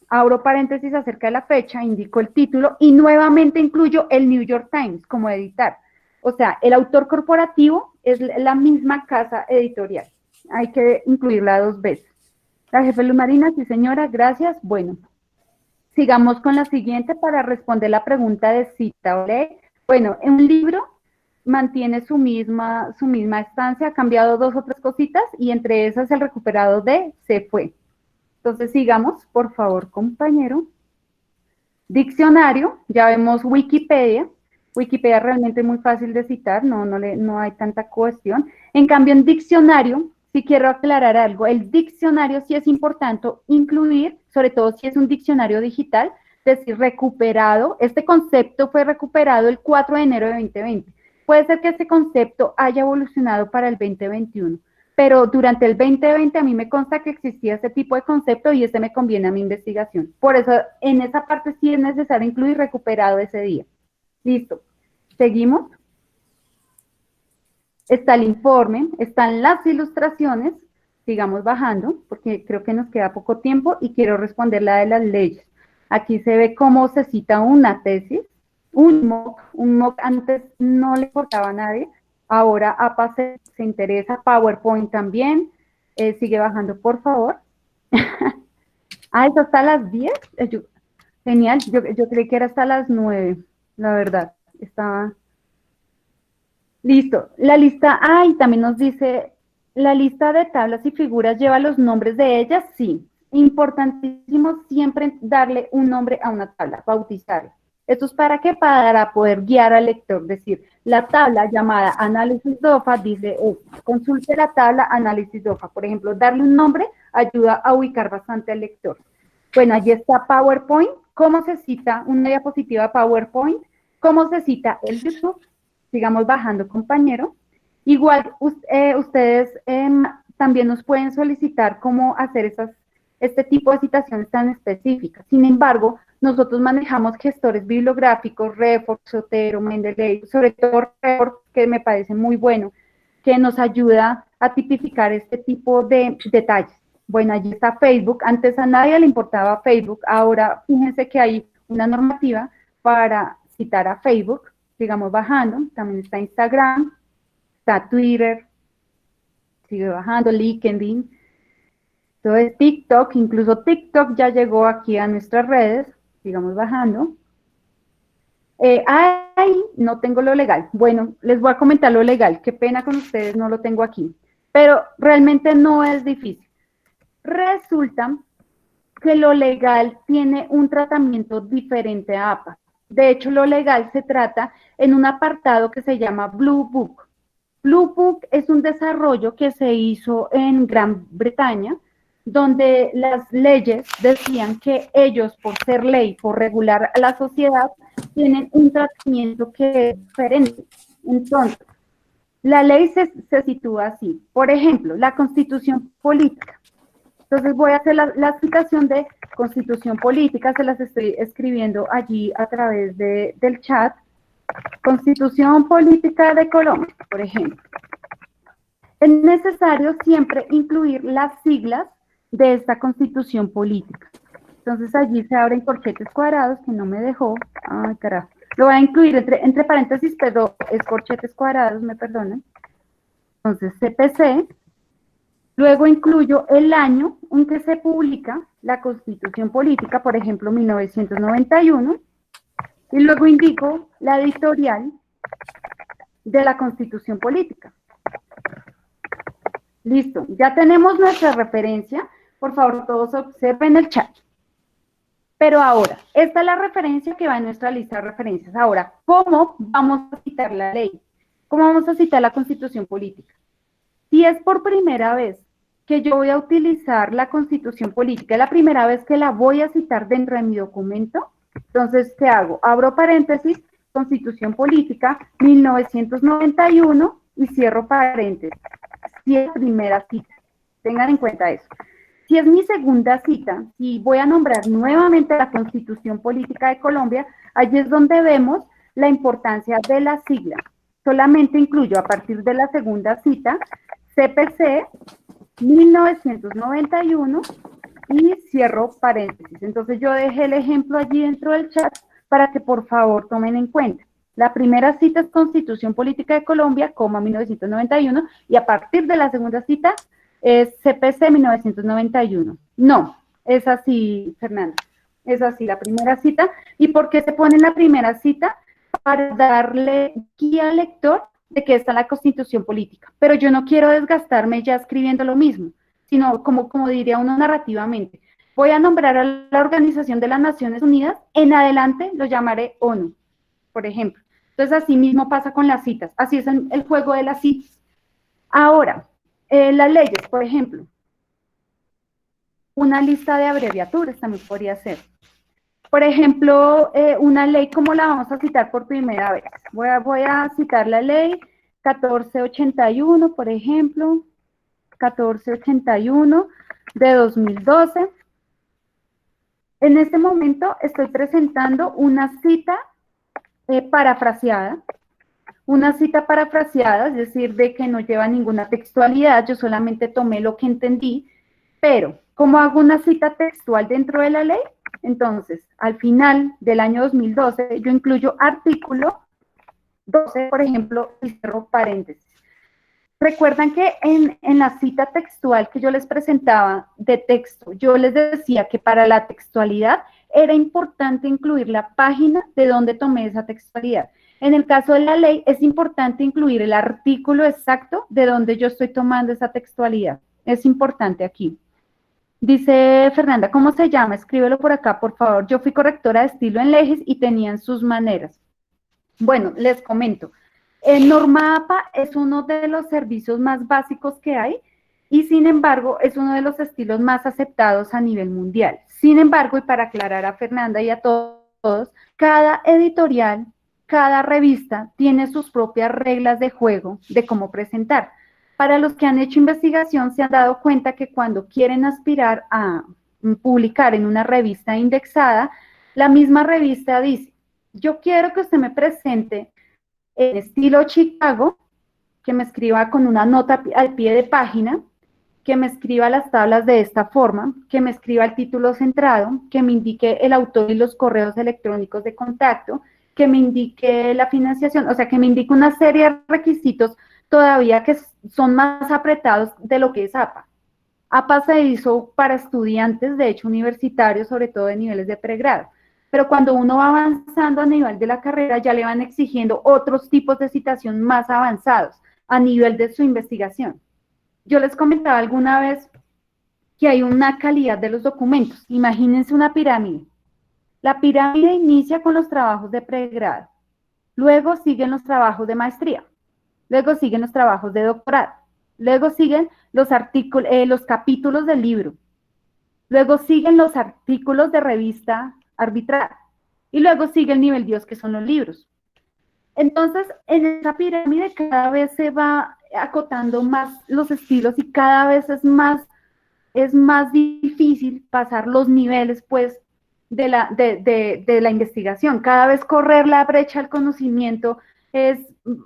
abro paréntesis acerca de la fecha, indico el título y nuevamente incluyo el New York Times como editar. O sea, el autor corporativo es la misma casa editorial. Hay que incluirla 2 veces. La jefe Luz Marina, sí señora, gracias. Bueno, sigamos con la siguiente para responder la pregunta de cita o ley. Bueno, en un libro mantiene su misma estancia, ha cambiado 2 o 3 cositas y entre esas el recuperado de se fue. Entonces sigamos, por favor, compañero. Diccionario, ya vemos Wikipedia. Wikipedia realmente es muy fácil de citar, no hay tanta cuestión. En cambio, en diccionario, sí quiero aclarar algo. El diccionario sí es importante incluir, sobre todo si es un diccionario digital, es decir, recuperado. Este concepto fue recuperado el 4 de enero de 2020. Puede ser que este concepto haya evolucionado para el 2021, pero durante el 2020 a mí me consta que existía ese tipo de concepto y me conviene a mi investigación. Por eso, en esa parte sí es necesario incluir recuperado ese día. Listo. Seguimos. Está el informe, están las ilustraciones, sigamos bajando, porque creo que nos queda poco tiempo y quiero responder la de las leyes. Aquí se ve cómo se cita una tesis, un mock antes no le importaba a nadie, ahora APA se interesa, PowerPoint también, sigue bajando por favor. Eso hasta las 10, genial, yo creí que era hasta las 9, la verdad, estaba... Listo, la lista, también nos dice, la lista de tablas y figuras lleva los nombres de ellas, sí. Importantísimo siempre darle un nombre a una tabla, bautizarla. ¿Esto es para qué? Para poder guiar al lector, es decir, la tabla llamada análisis DOFA dice, consulte la tabla análisis DOFA. Por ejemplo, darle un nombre ayuda a ubicar bastante al lector. Bueno, allí está PowerPoint, cómo se cita una diapositiva PowerPoint, cómo se cita el YouTube. Sigamos bajando, compañero. Igual, ustedes también nos pueden solicitar cómo hacer este tipo de citaciones tan específicas. Sin embargo, nosotros manejamos gestores bibliográficos, Refor, Zotero, Mendeley, sobre todo Refor, que me parece muy bueno, que nos ayuda a tipificar este tipo de detalles. Bueno, allí está Facebook. Antes a nadie le importaba Facebook. Ahora, fíjense que hay una normativa para citar a Facebook. Sigamos bajando, también está Instagram, está Twitter, sigue bajando, LinkedIn, todo es TikTok, incluso TikTok ya llegó aquí a nuestras redes, sigamos bajando. No tengo lo legal. Bueno, les voy a comentar lo legal, qué pena con ustedes, no lo tengo aquí, pero realmente no es difícil. Resulta que lo legal tiene un tratamiento diferente a APA. De hecho, lo legal se trata en un apartado que se llama Blue Book. Blue Book es un desarrollo que se hizo en Gran Bretaña, donde las leyes decían que ellos, por ser ley, por regular a la sociedad, tienen un tratamiento que es diferente. Entonces, la ley se sitúa así. Por ejemplo, la Constitución Política. Entonces voy a hacer la citación de Constitución Política, se las estoy escribiendo allí a través del chat. Constitución Política de Colombia, por ejemplo. Es necesario siempre incluir las siglas de esta Constitución Política. Entonces allí se abren corchetes cuadrados, que no me dejó. Ay, carajo. Lo voy a incluir entre paréntesis, pero es corchetes cuadrados, me perdonan. Entonces, CPC. Luego incluyo el año en que se publica la Constitución Política, por ejemplo, 1991. Y luego indico la editorial de la Constitución Política. Listo, ya tenemos nuestra referencia. Por favor, todos observen el chat. Pero ahora, esta es la referencia que va en nuestra lista de referencias. Ahora, ¿cómo vamos a citar la ley? ¿Cómo vamos a citar la Constitución Política? Si es por primera vez que yo voy a utilizar la Constitución Política, es la primera vez que la voy a citar dentro de mi documento, entonces, ¿qué hago? Abro paréntesis, Constitución Política, 1991, y cierro paréntesis. Si es primera cita, tengan en cuenta eso. Si es mi segunda cita, si voy a nombrar nuevamente la Constitución Política de Colombia, allí es donde vemos la importancia de las siglas. Solamente incluyo a partir de la segunda cita, CPC, 1991, y cierro paréntesis. Entonces yo dejé el ejemplo allí dentro del chat para que por favor tomen en cuenta. La primera cita es Constitución Política de Colombia, 1991, y a partir de la segunda cita es CPC 1991. No, es así, Fernanda, es así la primera cita. ¿Y por qué se pone en la primera cita? Para darle guía al lector de que está la Constitución Política. Pero yo no quiero desgastarme ya escribiendo lo mismo, sino como diría uno narrativamente. Voy a nombrar a la Organización de las Naciones Unidas, en adelante lo llamaré ONU, por ejemplo. Entonces, así mismo pasa con las citas. Así es el juego de las citas. Ahora, las leyes, por ejemplo. Una lista de abreviaturas también podría ser. Por ejemplo, una ley, ¿cómo la vamos a citar por primera vez? Voy a citar la ley 1481, por ejemplo. 1481 de 2012. En este momento estoy presentando una cita parafraseada. Una cita parafraseada, es decir, de que no lleva ninguna textualidad, yo solamente tomé lo que entendí, pero ¿cómo hago una cita textual dentro de la ley? Entonces, al final del año 2012, yo incluyo artículo 12, por ejemplo, y cierro paréntesis. Recuerdan que en la cita textual que yo les presentaba de texto, yo les decía que para la textualidad era importante incluir la página de donde tomé esa textualidad. En el caso de la ley, es importante incluir el artículo exacto de donde yo estoy tomando esa textualidad. Es importante aquí. Dice Fernanda, ¿cómo se llama? Escríbelo por acá, por favor. Yo fui correctora de estilo en Leyes y tenían sus maneras. Bueno, les comento. Norma APA es uno de los servicios más básicos que hay y, sin embargo, es uno de los estilos más aceptados a nivel mundial. Sin embargo, y para aclarar a Fernanda y a todos, cada editorial, cada revista tiene sus propias reglas de juego de cómo presentar. Para los que han hecho investigación se han dado cuenta que cuando quieren aspirar a publicar en una revista indexada, la misma revista dice, yo quiero que usted me presente en estilo Chicago, que me escriba con una nota al pie de página, que me escriba las tablas de esta forma, que me escriba el título centrado, que me indique el autor y los correos electrónicos de contacto, que me indique la financiación, o sea, que me indique una serie de requisitos todavía que son más apretados de lo que es APA. APA se hizo para estudiantes, de hecho, universitarios, sobre todo de niveles de pregrado. Pero cuando uno va avanzando a nivel de la carrera, ya le van exigiendo otros tipos de citación más avanzados a nivel de su investigación. Yo les comentaba alguna vez que hay una calidad de los documentos. Imagínense una pirámide. La pirámide inicia con los trabajos de pregrado, luego siguen los trabajos de maestría, luego siguen los trabajos de doctorado, luego siguen los capítulos del libro, luego siguen los artículos de revista arbitral, y luego sigue el nivel Dios, que son los libros. Entonces, en esa pirámide cada vez se va acotando más los estilos y cada vez es más es más difícil pasar los niveles, pues, de la investigación. Cada vez correr la brecha al conocimiento es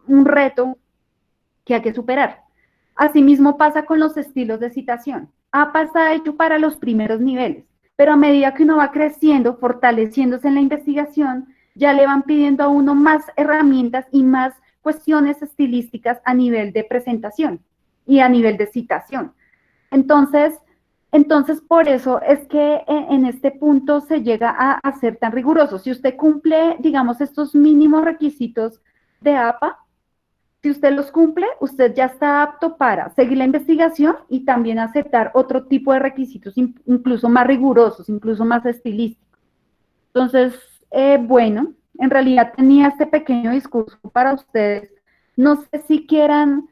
un reto que hay que superar. Asimismo pasa con los estilos de citación. APA está hecho para los primeros niveles, pero a medida que uno va creciendo, fortaleciéndose en la investigación, ya le van pidiendo a uno más herramientas y más cuestiones estilísticas a nivel de presentación y a nivel de citación. Entonces, por eso es que en este punto se llega a ser tan riguroso. Si usted cumple, digamos, estos mínimos requisitos de APA, si usted los cumple, usted ya está apto para seguir la investigación y también aceptar otro tipo de requisitos, incluso más rigurosos, incluso más estilísticos. Entonces, bueno, en realidad tenía este pequeño discurso para ustedes. No sé si quieran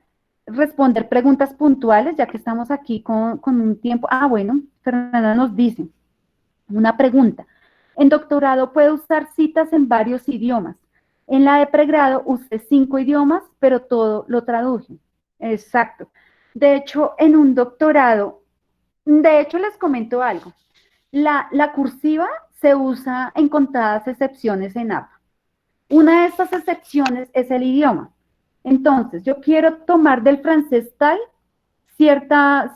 responder preguntas puntuales, ya que estamos aquí con un tiempo. Ah, bueno, Fernanda nos dice una pregunta. En doctorado puede usar citas en varios idiomas. En la de pregrado usé 5 idiomas, pero todo lo traduje. Exacto. De hecho, en un doctorado, de hecho les comento algo. La cursiva se usa en contadas excepciones en APA. Una de estas excepciones es el idioma. Entonces, yo quiero tomar del francés tal cierta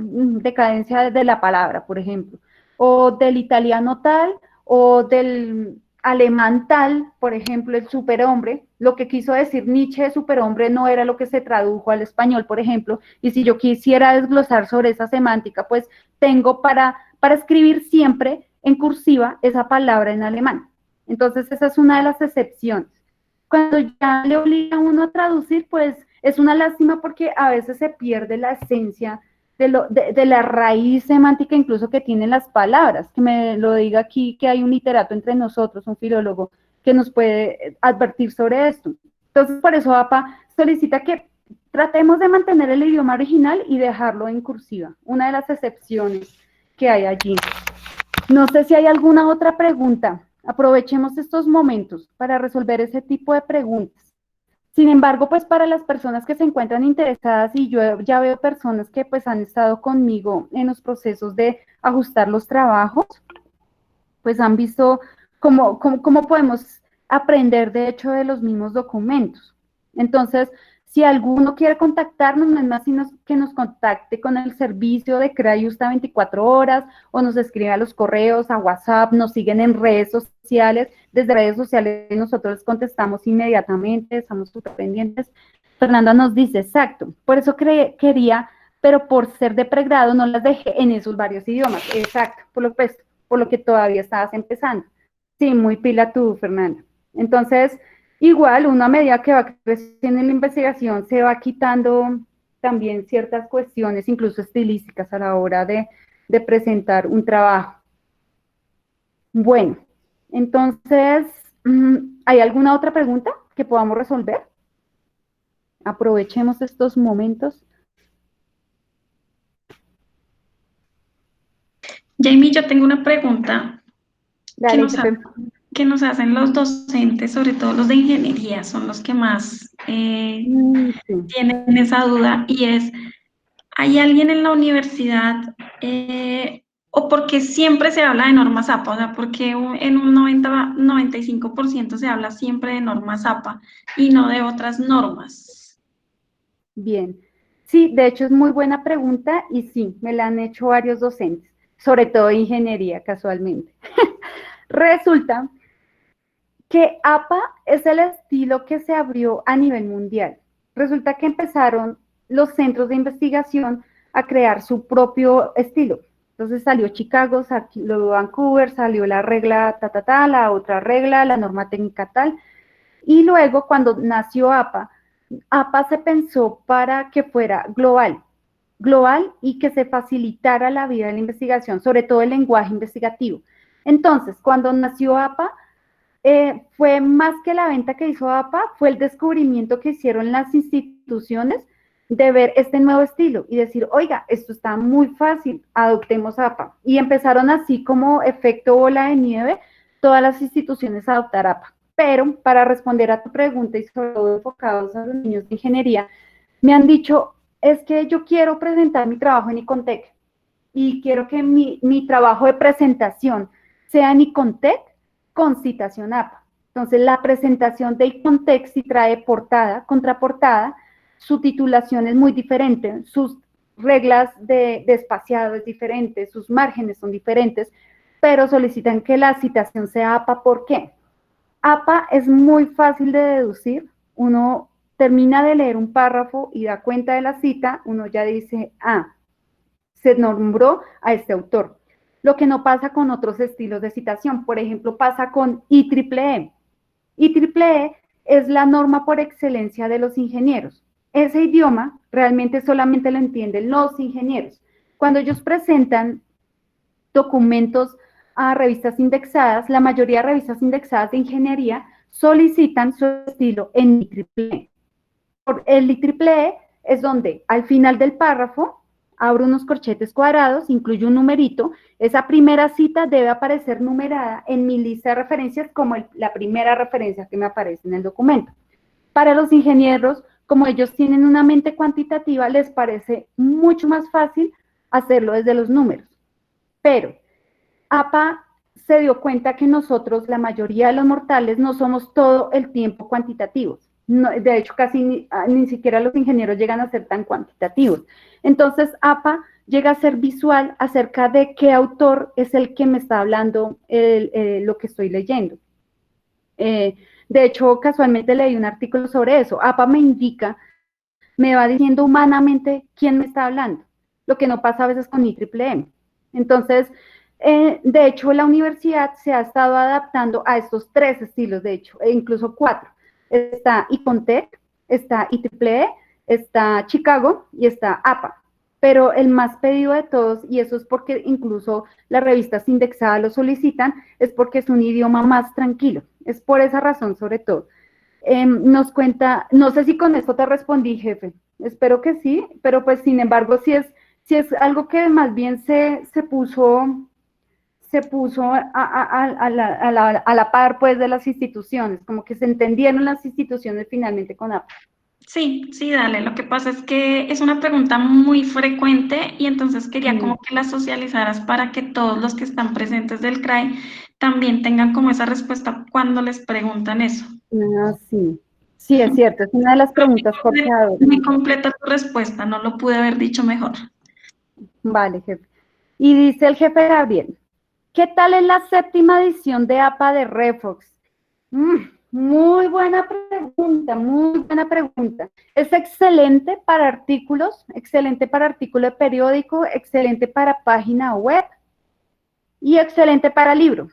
decadencia de la palabra, por ejemplo, o del italiano tal, o del alemán tal, por ejemplo, el superhombre. Lo que quiso decir Nietzsche de superhombre no era lo que se tradujo al español, por ejemplo, y si yo quisiera desglosar sobre esa semántica, pues tengo para escribir siempre en cursiva esa palabra en alemán. Entonces, esa es una de las excepciones. Cuando ya le obliga a uno a traducir, pues es una lástima porque a veces se pierde la esencia de la raíz semántica incluso que tienen las palabras. Que me lo diga aquí que hay un literato entre nosotros, un filólogo, que nos puede advertir sobre esto. Entonces, por eso APA solicita que tratemos de mantener el idioma original y dejarlo en cursiva, una de las excepciones que hay allí. No sé si hay alguna otra pregunta. Aprovechemos estos momentos para resolver ese tipo de preguntas. Sin embargo, pues para las personas que se encuentran interesadas, y yo ya veo personas que pues han estado conmigo en los procesos de ajustar los trabajos, pues han visto cómo podemos aprender de hecho de los mismos documentos. Entonces, si alguno quiere contactarnos, no es más sino que nos contacte con el servicio de CRAIUSTA 24 horas o nos escribe a los correos, a WhatsApp, nos siguen en redes sociales. Desde redes sociales nosotros les contestamos inmediatamente, estamos súper pendientes. Fernanda nos dice, exacto, por eso quería, pero por ser de pregrado no las dejé en esos varios idiomas. Exacto, por lo que todavía estabas empezando. Sí, muy pila tú, Fernanda. Entonces, igual, uno a medida que va creciendo en la investigación se va quitando también ciertas cuestiones, incluso estilísticas, a la hora de presentar un trabajo. Bueno, entonces, ¿hay alguna otra pregunta que podamos resolver? Aprovechemos estos momentos. Jamie, yo tengo una pregunta Dale, que nos hacen los docentes, sobre todo los de ingeniería, son los que más tienen esa duda, y es, ¿hay alguien en la universidad o porque siempre se habla de normas APA? O sea, porque en un 95% se habla siempre de normas APA y no de otras normas. Bien. Sí, de hecho es muy buena pregunta y sí, me la han hecho varios docentes, sobre todo ingeniería, casualmente. Resulta que APA es el estilo que se abrió a nivel mundial. Resulta que empezaron los centros de investigación a crear su propio estilo. Entonces salió Chicago, salió Vancouver, salió la regla la otra regla, la norma técnica tal. Y luego cuando nació APA, APA se pensó para que fuera global y que se facilitara la vida de la investigación, sobre todo el lenguaje investigativo. Entonces, cuando nació APA, fue más que la venta que hizo APA, fue el descubrimiento que hicieron las instituciones de ver este nuevo estilo y decir, oiga, esto está muy fácil, adoptemos APA. Y empezaron así como efecto bola de nieve, todas las instituciones a adoptar APA. Pero para responder a tu pregunta y sobre todo enfocados a los niños de ingeniería, me han dicho, es que yo quiero presentar mi trabajo en ICONTEC. y quiero que mi trabajo de presentación sea en Icontec con citación APA. Entonces, la presentación de Icontec sí trae portada, contraportada, su titulación es muy diferente, sus reglas de espaciado es diferente, sus márgenes son diferentes, pero solicitan que la citación sea APA. ¿Por qué? APA es muy fácil de deducir. Uno termina de leer un párrafo y da cuenta de la cita, uno ya dice, se nombró a este autor. Lo que no pasa con otros estilos de citación, por ejemplo, pasa con IEEE. IEEE es la norma por excelencia de los ingenieros. Ese idioma realmente solamente lo entienden los ingenieros. Cuando ellos presentan documentos a revistas indexadas, la mayoría de revistas indexadas de ingeniería solicitan su estilo en IEEE. El IEEE es donde al final del párrafo abro unos corchetes cuadrados, incluye un numerito, esa primera cita debe aparecer numerada en mi lista de referencias como la primera referencia que me aparece en el documento. Para los ingenieros, como ellos tienen una mente cuantitativa, les parece mucho más fácil hacerlo desde los números. Pero APA se dio cuenta que nosotros, la mayoría de los mortales, no somos todo el tiempo cuantitativos. No, de hecho, casi ni siquiera los ingenieros llegan a ser tan cuantitativos. Entonces, APA llega a ser visual acerca de qué autor es el que me está hablando lo que estoy leyendo. De hecho, casualmente leí un artículo sobre eso. APA me indica, me va diciendo humanamente quién me está hablando, lo que no pasa a veces con IEEE. Entonces, de hecho, la universidad se ha estado adaptando a estos 3 estilos, de hecho, e incluso 4. Está Icontec, está IEEE, está Chicago y está APA. Pero el más pedido de todos, y eso es porque incluso las revistas indexadas lo solicitan, es porque es un idioma más tranquilo. Es por esa razón, sobre todo. Nos cuenta, no sé si con esto te respondí, jefe, espero que sí, pero pues sin embargo, si es algo que más bien se puso a la par pues de las instituciones, como que se entendieron las instituciones finalmente con APA. Sí, sí, dale. Lo que pasa es que es una pregunta muy frecuente y entonces quería como que la socializaras para que todos los que están presentes del CRAE también tengan como esa respuesta cuando les preguntan eso. Sí, sí, es cierto, es una de las preguntas forzadoras. Muy completa tu respuesta, no lo pude haber dicho mejor. Vale, jefe. Y dice el jefe Gabriel, ¿qué tal es la 7ª edición de APA de Refox? Muy buena pregunta, muy buena pregunta. Es excelente para artículos, excelente para artículo de periódico, excelente para página web y excelente para libro.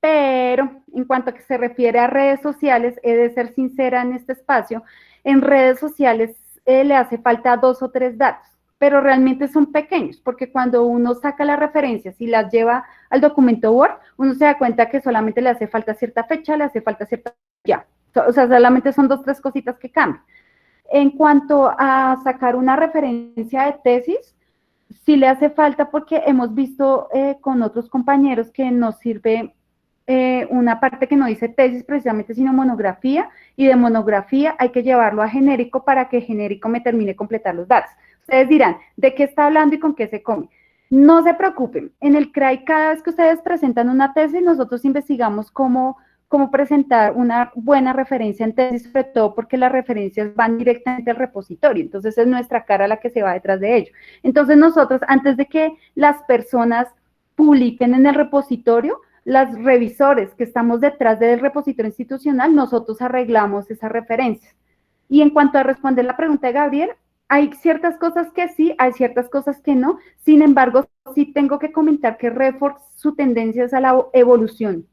Pero en cuanto a que se refiere a redes sociales, he de ser sincera en este espacio, en redes sociales le hace falta 2 o 3 datos, pero realmente son pequeños, porque cuando uno saca las referencias y las lleva al documento Word, uno se da cuenta que solamente le hace falta cierta fecha, le hace falta cierta, o sea, solamente son 2 o 3 cositas que cambian. En cuanto a sacar una referencia de tesis, sí le hace falta porque hemos visto con otros compañeros que nos sirve una parte que no dice tesis precisamente, sino monografía, y de monografía hay que llevarlo a genérico para que genérico me termine de completar los datos. Ustedes dirán, ¿de qué está hablando y con qué se come? No se preocupen, en el CRAI cada vez que ustedes presentan una tesis, nosotros investigamos cómo presentar una buena referencia en tesis, sobre todo porque las referencias van directamente al repositorio, entonces es nuestra cara la que se va detrás de ello. Entonces nosotros, antes de que las personas publiquen en el repositorio, los revisores que estamos detrás del repositorio institucional, nosotros arreglamos esas referencias. Y en cuanto a responder la pregunta de Gabriel, hay ciertas cosas que sí, hay ciertas cosas que no. Sin embargo, sí tengo que comentar que Refox, su tendencia es a la evolución.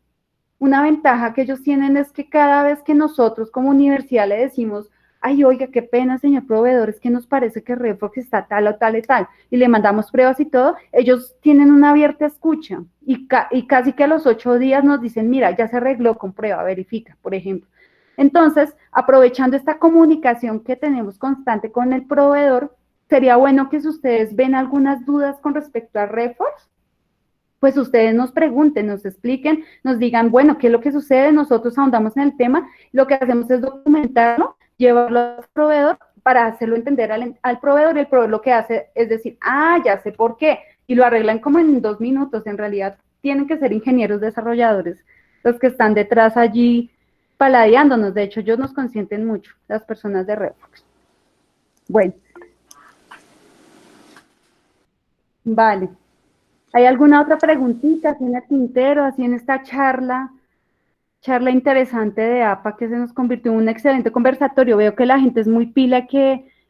Una ventaja que ellos tienen es que cada vez que nosotros como universidad le decimos, ay, oiga, qué pena, señor proveedor, es que nos parece que Refox está tal o tal y tal, y le mandamos pruebas y todo, ellos tienen una abierta escucha, y casi que a los 8 días nos dicen, mira, ya se arregló, comprueba, verifica, por ejemplo. Entonces, aprovechando esta comunicación que tenemos constante con el proveedor, sería bueno que si ustedes ven algunas dudas con respecto a Refox, pues ustedes nos pregunten, nos expliquen, nos digan, bueno, ¿qué es lo que sucede? Nosotros ahondamos en el tema, lo que hacemos es documentarlo, llevarlo al proveedor para hacerlo entender al proveedor, y el proveedor lo que hace es decir, ya sé por qué, y lo arreglan como en 2 minutos. En realidad tienen que ser ingenieros desarrolladores los que están detrás allí paladeándonos. De hecho, ellos nos consienten mucho, las personas de Redfox. Bueno. Vale. ¿Hay alguna otra preguntita así en el tintero, así en esta charla interesante de APA que se nos convirtió en un excelente conversatorio? Veo que la gente es muy pila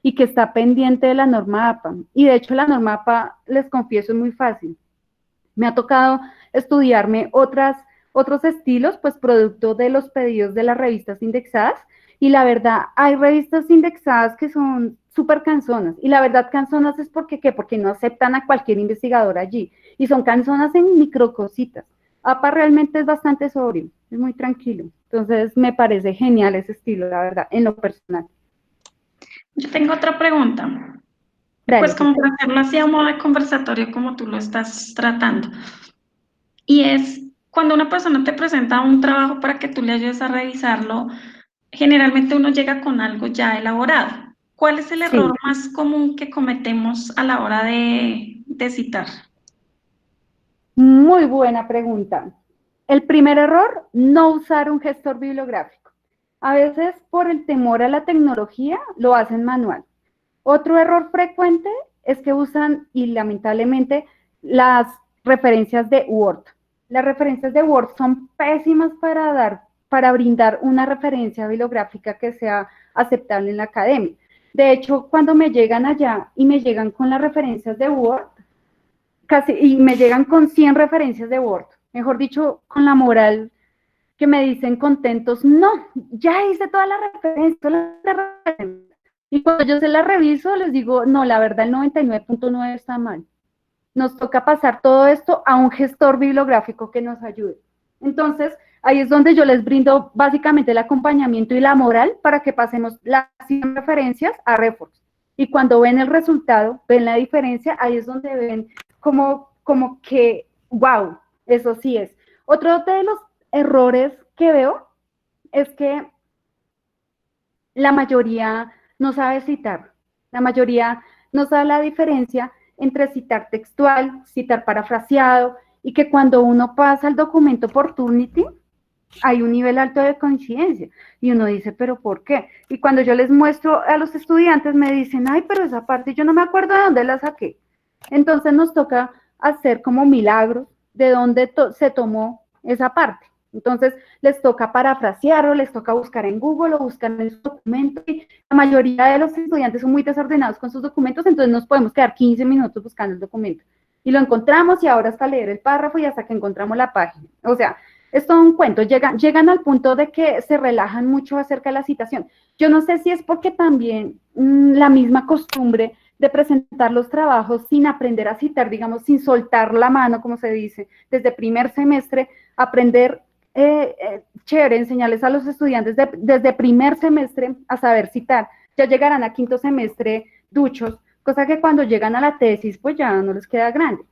y que está pendiente de la norma APA. Y de hecho la norma APA, les confieso, es muy fácil. Me ha tocado estudiarme otros estilos, pues producto de los pedidos de las revistas indexadas. Y la verdad, hay revistas indexadas que son súper cansonas. Y la verdad, cansonas es porque no aceptan a cualquier investigador allí. Y son cansonas en microcositas. APA realmente es bastante sobrio, es muy tranquilo. Entonces, me parece genial ese estilo, la verdad, en lo personal. Yo tengo otra pregunta. Dale, Pues como para hacerlo así a modo de conversatorio como tú lo estás tratando. Y es, cuando una persona te presenta un trabajo para que tú le ayudes a revisarlo, generalmente uno llega con algo ya elaborado. ¿Cuál es el error más común que cometemos a la hora de citar? Muy buena pregunta. El primer error, no usar un gestor bibliográfico. A veces por el temor a la tecnología lo hacen manual. Otro error frecuente es que usan, y lamentablemente, las referencias de Word. Las referencias de Word son pésimas para brindar una referencia bibliográfica que sea aceptable en la academia. De hecho, cuando me llegan allá y me llegan con las referencias de Word, y me llegan con 100 referencias de Word, mejor dicho, con la moral que me dicen contentos, no, ya hice todas las referencias, y cuando yo se las reviso, les digo, no, la verdad el 99.9 está mal. Nos toca pasar todo esto a un gestor bibliográfico que nos ayude. Entonces, ahí es donde yo les brindo básicamente el acompañamiento y la moral para que pasemos las 100 referencias a Redfox. Y cuando ven el resultado, ven la diferencia, ahí es donde ven como que, wow, eso sí es. Otro de los errores que veo es que la mayoría no sabe citar, la mayoría no sabe la diferencia entre citar textual, citar parafraseado, y que cuando uno pasa el documento por Turnitin, hay un nivel alto de coincidencia, y uno dice, ¿pero por qué? Y cuando yo les muestro a los estudiantes, me dicen, ay, pero esa parte yo no me acuerdo de dónde la saqué. Entonces nos toca hacer como milagros de dónde se tomó esa parte. Entonces, les toca parafrasearlo, les toca buscar en Google o buscar en su documento. Y la mayoría de los estudiantes son muy desordenados con sus documentos, entonces nos podemos quedar 15 minutos buscando el documento. Y lo encontramos y ahora hasta leer el párrafo y hasta que encontramos la página. O sea, es todo un cuento. Llegan al punto de que se relajan mucho acerca de la citación. Yo no sé si es porque también la misma costumbre de presentar los trabajos sin aprender a citar, digamos, sin soltar la mano, como se dice, desde primer semestre, aprender chévere, enseñarles a los estudiantes desde primer semestre a saber citar. Ya llegarán a quinto semestre duchos, cosa que cuando llegan a la tesis, pues ya no les queda grande.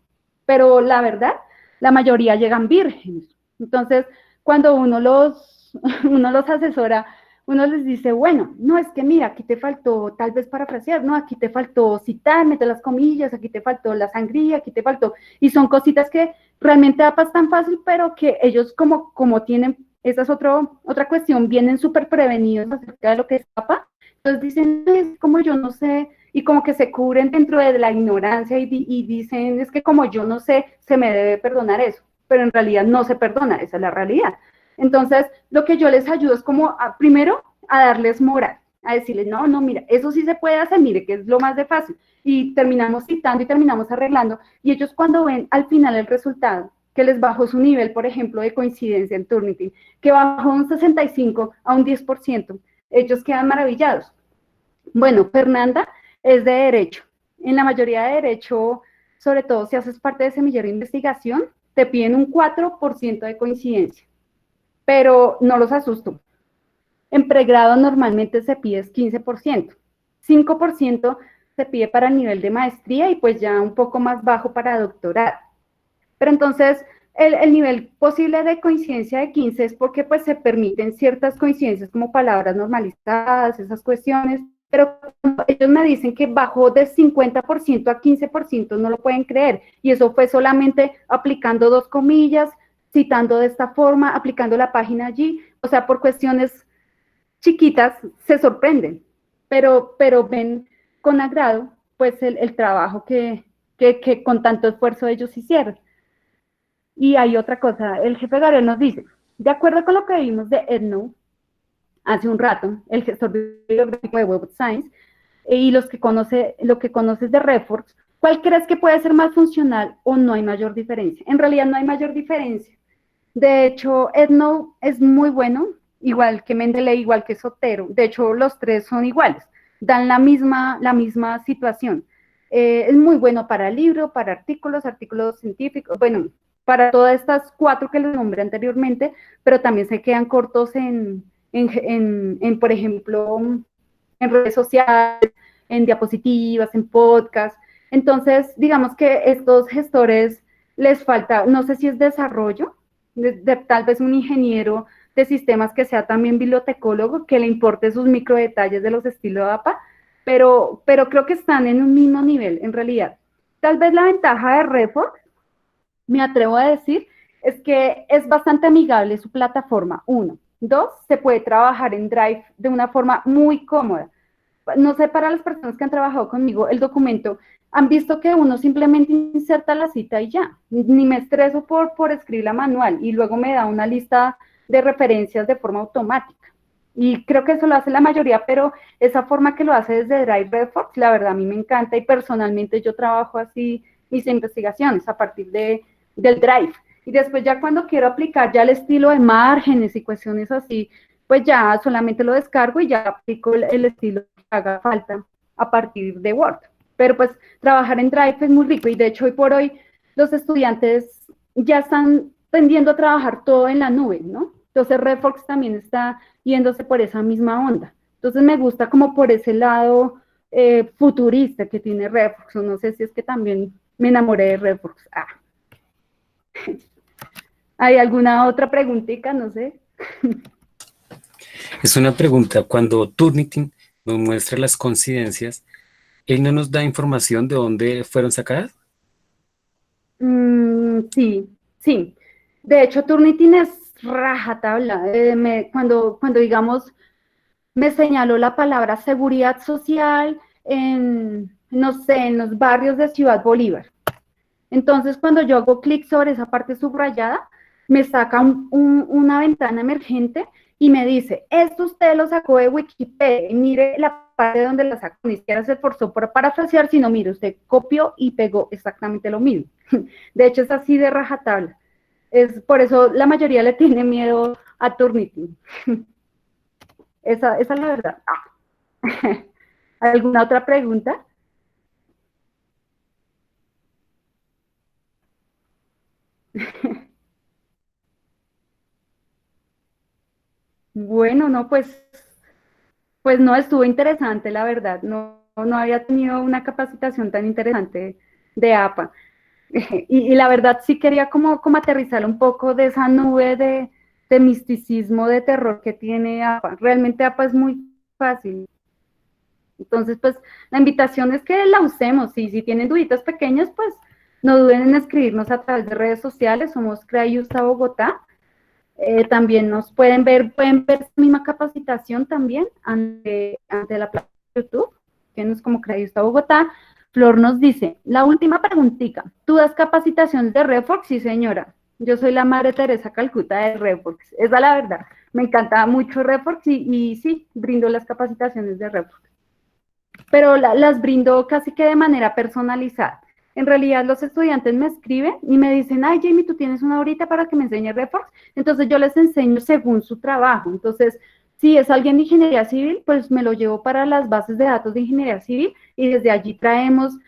Pero la verdad, la mayoría llegan vírgenes. Entonces, cuando uno los asesora, uno les dice, bueno, no, es que mira, aquí te faltó tal vez parafrasear, no, aquí te faltó citar, meter las comillas, aquí te faltó la sangría, aquí te faltó, y son cositas que realmente APA es tan fácil, pero que ellos como tienen, esa es otra cuestión, vienen súper prevenidos acerca de lo que es APA, entonces dicen, es como yo no sé, y como que se cubren dentro de la ignorancia y dicen, es que como yo no sé, se me debe perdonar eso, pero en realidad no se perdona, esa es la realidad. Entonces, lo que yo les ayudo es como, primero, a darles moral, a decirles, no, mira, eso sí se puede hacer, mire, que es lo más de fácil. Y terminamos citando y terminamos arreglando. Y ellos cuando ven al final el resultado, que les bajó su nivel, por ejemplo, de coincidencia en Turnitin, que bajó un 65 a un 10%, ellos quedan maravillados. Bueno, Fernanda es de Derecho. En la mayoría de Derecho, sobre todo si haces parte de semillero de investigación, te piden un 4% de coincidencia. Pero no los asusto. En pregrado normalmente se pide 15%, 5% se pide para el nivel de maestría y pues ya un poco más bajo para doctorado. Pero entonces el nivel posible de coincidencia de 15 es porque pues se permiten ciertas coincidencias como palabras normalizadas, esas cuestiones, pero cuando ellos me dicen que bajó de 50% a 15%, no lo pueden creer, y eso fue solamente aplicando 2 comillas, citando de esta forma, aplicando la página allí, o sea, por cuestiones chiquitas se sorprenden, pero ven con agrado pues el trabajo que con tanto esfuerzo ellos hicieron. Y hay otra cosa, el jefe Gabriel nos dice, de acuerdo con lo que vimos de EndNote hace un rato, el gestor bibliográfico de Web of Science, y lo que conoces de RefWorks, ¿cuál crees que puede ser más funcional o no hay mayor diferencia? En realidad no hay mayor diferencia. De hecho, EndNote es muy bueno, igual que Mendeley, igual que Zotero. De hecho, los tres son iguales, dan la misma situación. Es muy bueno para libro, para artículos científicos, bueno, para todas estas 4 que les nombré anteriormente, pero también se quedan cortos por ejemplo, en redes sociales, en diapositivas, en podcast. Entonces, digamos que estos gestores les falta, no sé si es desarrollo, tal vez un ingeniero de sistemas que sea también bibliotecólogo, que le importe sus micro detalles de los estilos APA, pero creo que están en un mismo nivel, en realidad. Tal vez la ventaja de RefWorks, me atrevo a decir, es que es bastante amigable su plataforma, 1. 2, se puede trabajar en Drive de una forma muy cómoda. No sé, para las personas que han trabajado conmigo, el documento, han visto que uno simplemente inserta la cita y ya, ni me estreso por escribirla manual, y luego me da una lista de referencias de forma automática. Y creo que eso lo hace la mayoría, pero esa forma que lo hace desde Drive RefWorks, la verdad a mí me encanta, y personalmente yo trabajo así mis investigaciones a partir del Drive. Y después ya cuando quiero aplicar ya el estilo de márgenes y cuestiones así, pues ya solamente lo descargo y ya aplico el estilo que haga falta a partir de Word. Pero pues trabajar en Drive es muy rico, y de hecho hoy por hoy los estudiantes ya están tendiendo a trabajar todo en la nube, ¿no? Entonces RefWorks también está yéndose por esa misma onda. Entonces me gusta como por ese lado futurista que tiene RefWorks, o no sé si es que también me enamoré de RefWorks. ¿Hay alguna otra preguntita? No sé. Es una pregunta. Cuando Turnitin nos muestra las coincidencias, ¿él no nos da información de dónde fueron sacadas? Sí. De hecho, Turnitin es rajatabla. Cuando, digamos, me señaló la palabra seguridad social no sé, en los barrios de Ciudad Bolívar. Entonces, cuando yo hago clic sobre esa parte subrayada, me saca una ventana emergente y me dice, esto usted lo sacó de Wikipedia, y mire la parte donde la sacó, ni siquiera se esforzó por parafrasear, sino mire, usted copió y pegó exactamente lo mismo. De hecho, es así de rajatabla. Es por eso la mayoría le tiene miedo a Turnitin. Esa es la verdad. ¿Alguna otra pregunta? Bueno, no, pues no, estuvo interesante, la verdad. No había tenido una capacitación tan interesante de APA. Y la verdad sí quería como aterrizar un poco de esa nube de misticismo, de terror que tiene APA. Realmente APA es muy fácil. Entonces, pues, la invitación es que la usemos, y si tienen duditas pequeñas, pues, no duden en escribirnos a través de redes sociales, somos CREA y USA Bogotá. También nos pueden ver esta misma capacitación también ante la plataforma de YouTube, que es como CREA y USA Bogotá. Flor nos dice, la última preguntita, ¿tú das capacitaciones de RefWorks? Sí, señora, yo soy la Madre Teresa Calcuta de RefWorks, esa es la verdad, me encanta mucho RefWorks y sí, brindo las capacitaciones de RefWorks, pero las brindo casi que de manera personalizada. En realidad los estudiantes me escriben y me dicen, ay Jamie, tú tienes una horita para que me enseñes RefWorks, entonces yo les enseño según su trabajo. Entonces, si es alguien de ingeniería civil, pues me lo llevo para las bases de datos de ingeniería civil, y desde allí traemos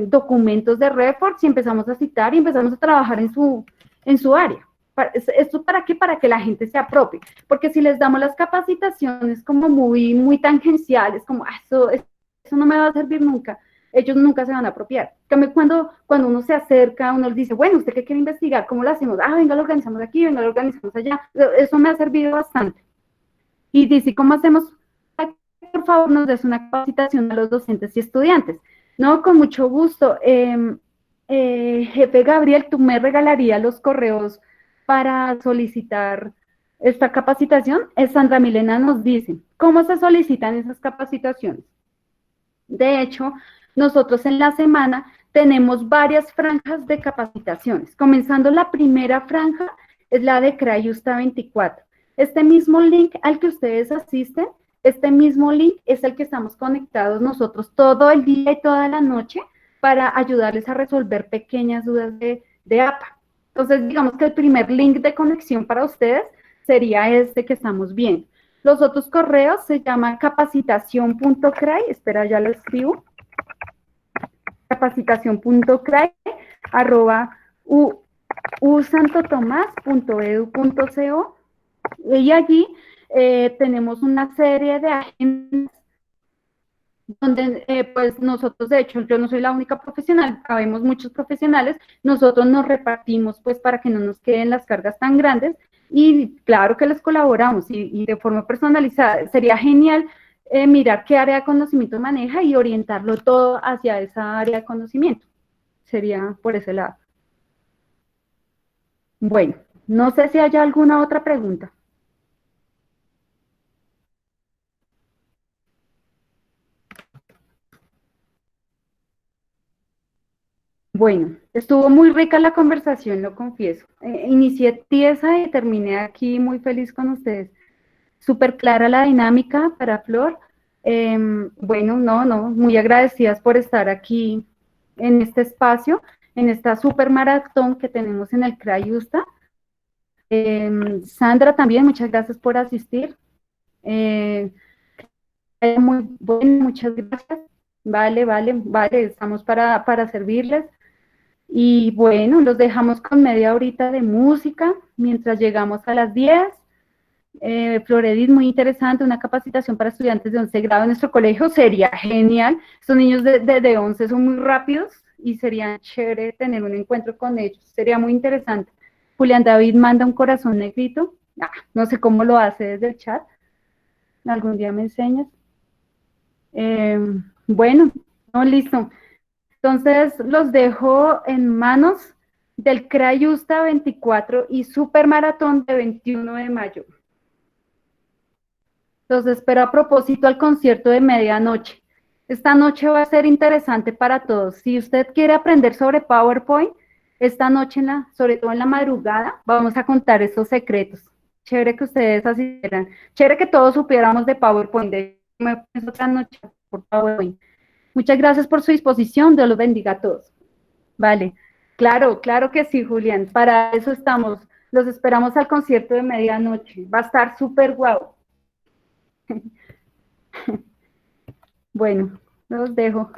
documentos de RefWorks y empezamos a citar y empezamos a trabajar en su área. ¿Esto para qué? Para que la gente se apropie, porque si les damos las capacitaciones como muy tangenciales, como eso no me va a servir nunca, ellos nunca se van a apropiar. Cuando uno se acerca, uno les dice, bueno, ¿usted qué quiere investigar? ¿Cómo lo hacemos? Venga, lo organizamos aquí, venga, lo organizamos allá. Eso me ha servido bastante. Y dice, ¿cómo hacemos para por favor nos des una capacitación a los docentes y estudiantes. No, con mucho gusto. Jefe Gabriel, ¿tú me regalarías los correos para solicitar esta capacitación? Sandra Milena nos dice, ¿cómo se solicitan esas capacitaciones? De hecho, nosotros en la semana tenemos varias franjas de capacitaciones. Comenzando la primera franja es la de Crayusta 24. Este mismo link al que ustedes asisten, este mismo link es el que estamos conectados nosotros todo el día y toda la noche para ayudarles a resolver pequeñas dudas de APA. Entonces, digamos que el primer link de conexión para ustedes sería este que estamos viendo. Los otros correos se llaman capacitación.cray, espera, ya lo escribo, capacitación.cray@usantotomás.edu.co, y allí tenemos una serie de agendas donde pues nosotros, de hecho, yo no soy la única profesional, habemos muchos profesionales, nosotros nos repartimos pues para que no nos queden las cargas tan grandes, y claro que les colaboramos y de forma personalizada. Sería genial mirar qué área de conocimiento maneja y orientarlo todo hacia esa área de conocimiento. Sería por ese lado. Bueno, no sé si hay alguna otra pregunta. Bueno, estuvo muy rica la conversación, lo confieso. Inicié tiesa y terminé aquí muy feliz con ustedes. Súper clara la dinámica para Flor. Bueno, muy agradecidas por estar aquí en este espacio, en esta super maratón que tenemos en el Crayusta. Sandra también, muchas gracias por asistir. Muy bueno, muchas gracias. Vale, estamos para servirles. Y bueno, los dejamos con media horita de música mientras llegamos a las 10. Floredis, muy interesante, una capacitación para estudiantes de 11 grado en nuestro colegio, sería genial. Estos niños de 11 son muy rápidos y sería chévere tener un encuentro con ellos, sería muy interesante. Julián David manda un corazón negrito, no sé cómo lo hace desde el chat, algún día me enseñas. Bueno, no, listo. Entonces los dejo en manos del Crayusta 24 y Supermaratón de 21 de mayo. Los espero a propósito al concierto de medianoche. Esta noche va a ser interesante para todos. Si usted quiere aprender sobre PowerPoint, esta noche, sobre todo en la madrugada, vamos a contar esos secretos. Chévere que ustedes asistieran. Chévere que todos supiéramos de PowerPoint. Otra noche por PowerPoint. Muchas gracias por su disposición. Dios los bendiga a todos. Vale. Claro que sí, Julián. Para eso estamos. Los esperamos al concierto de medianoche. Va a estar súper guau. Bueno, los dejo.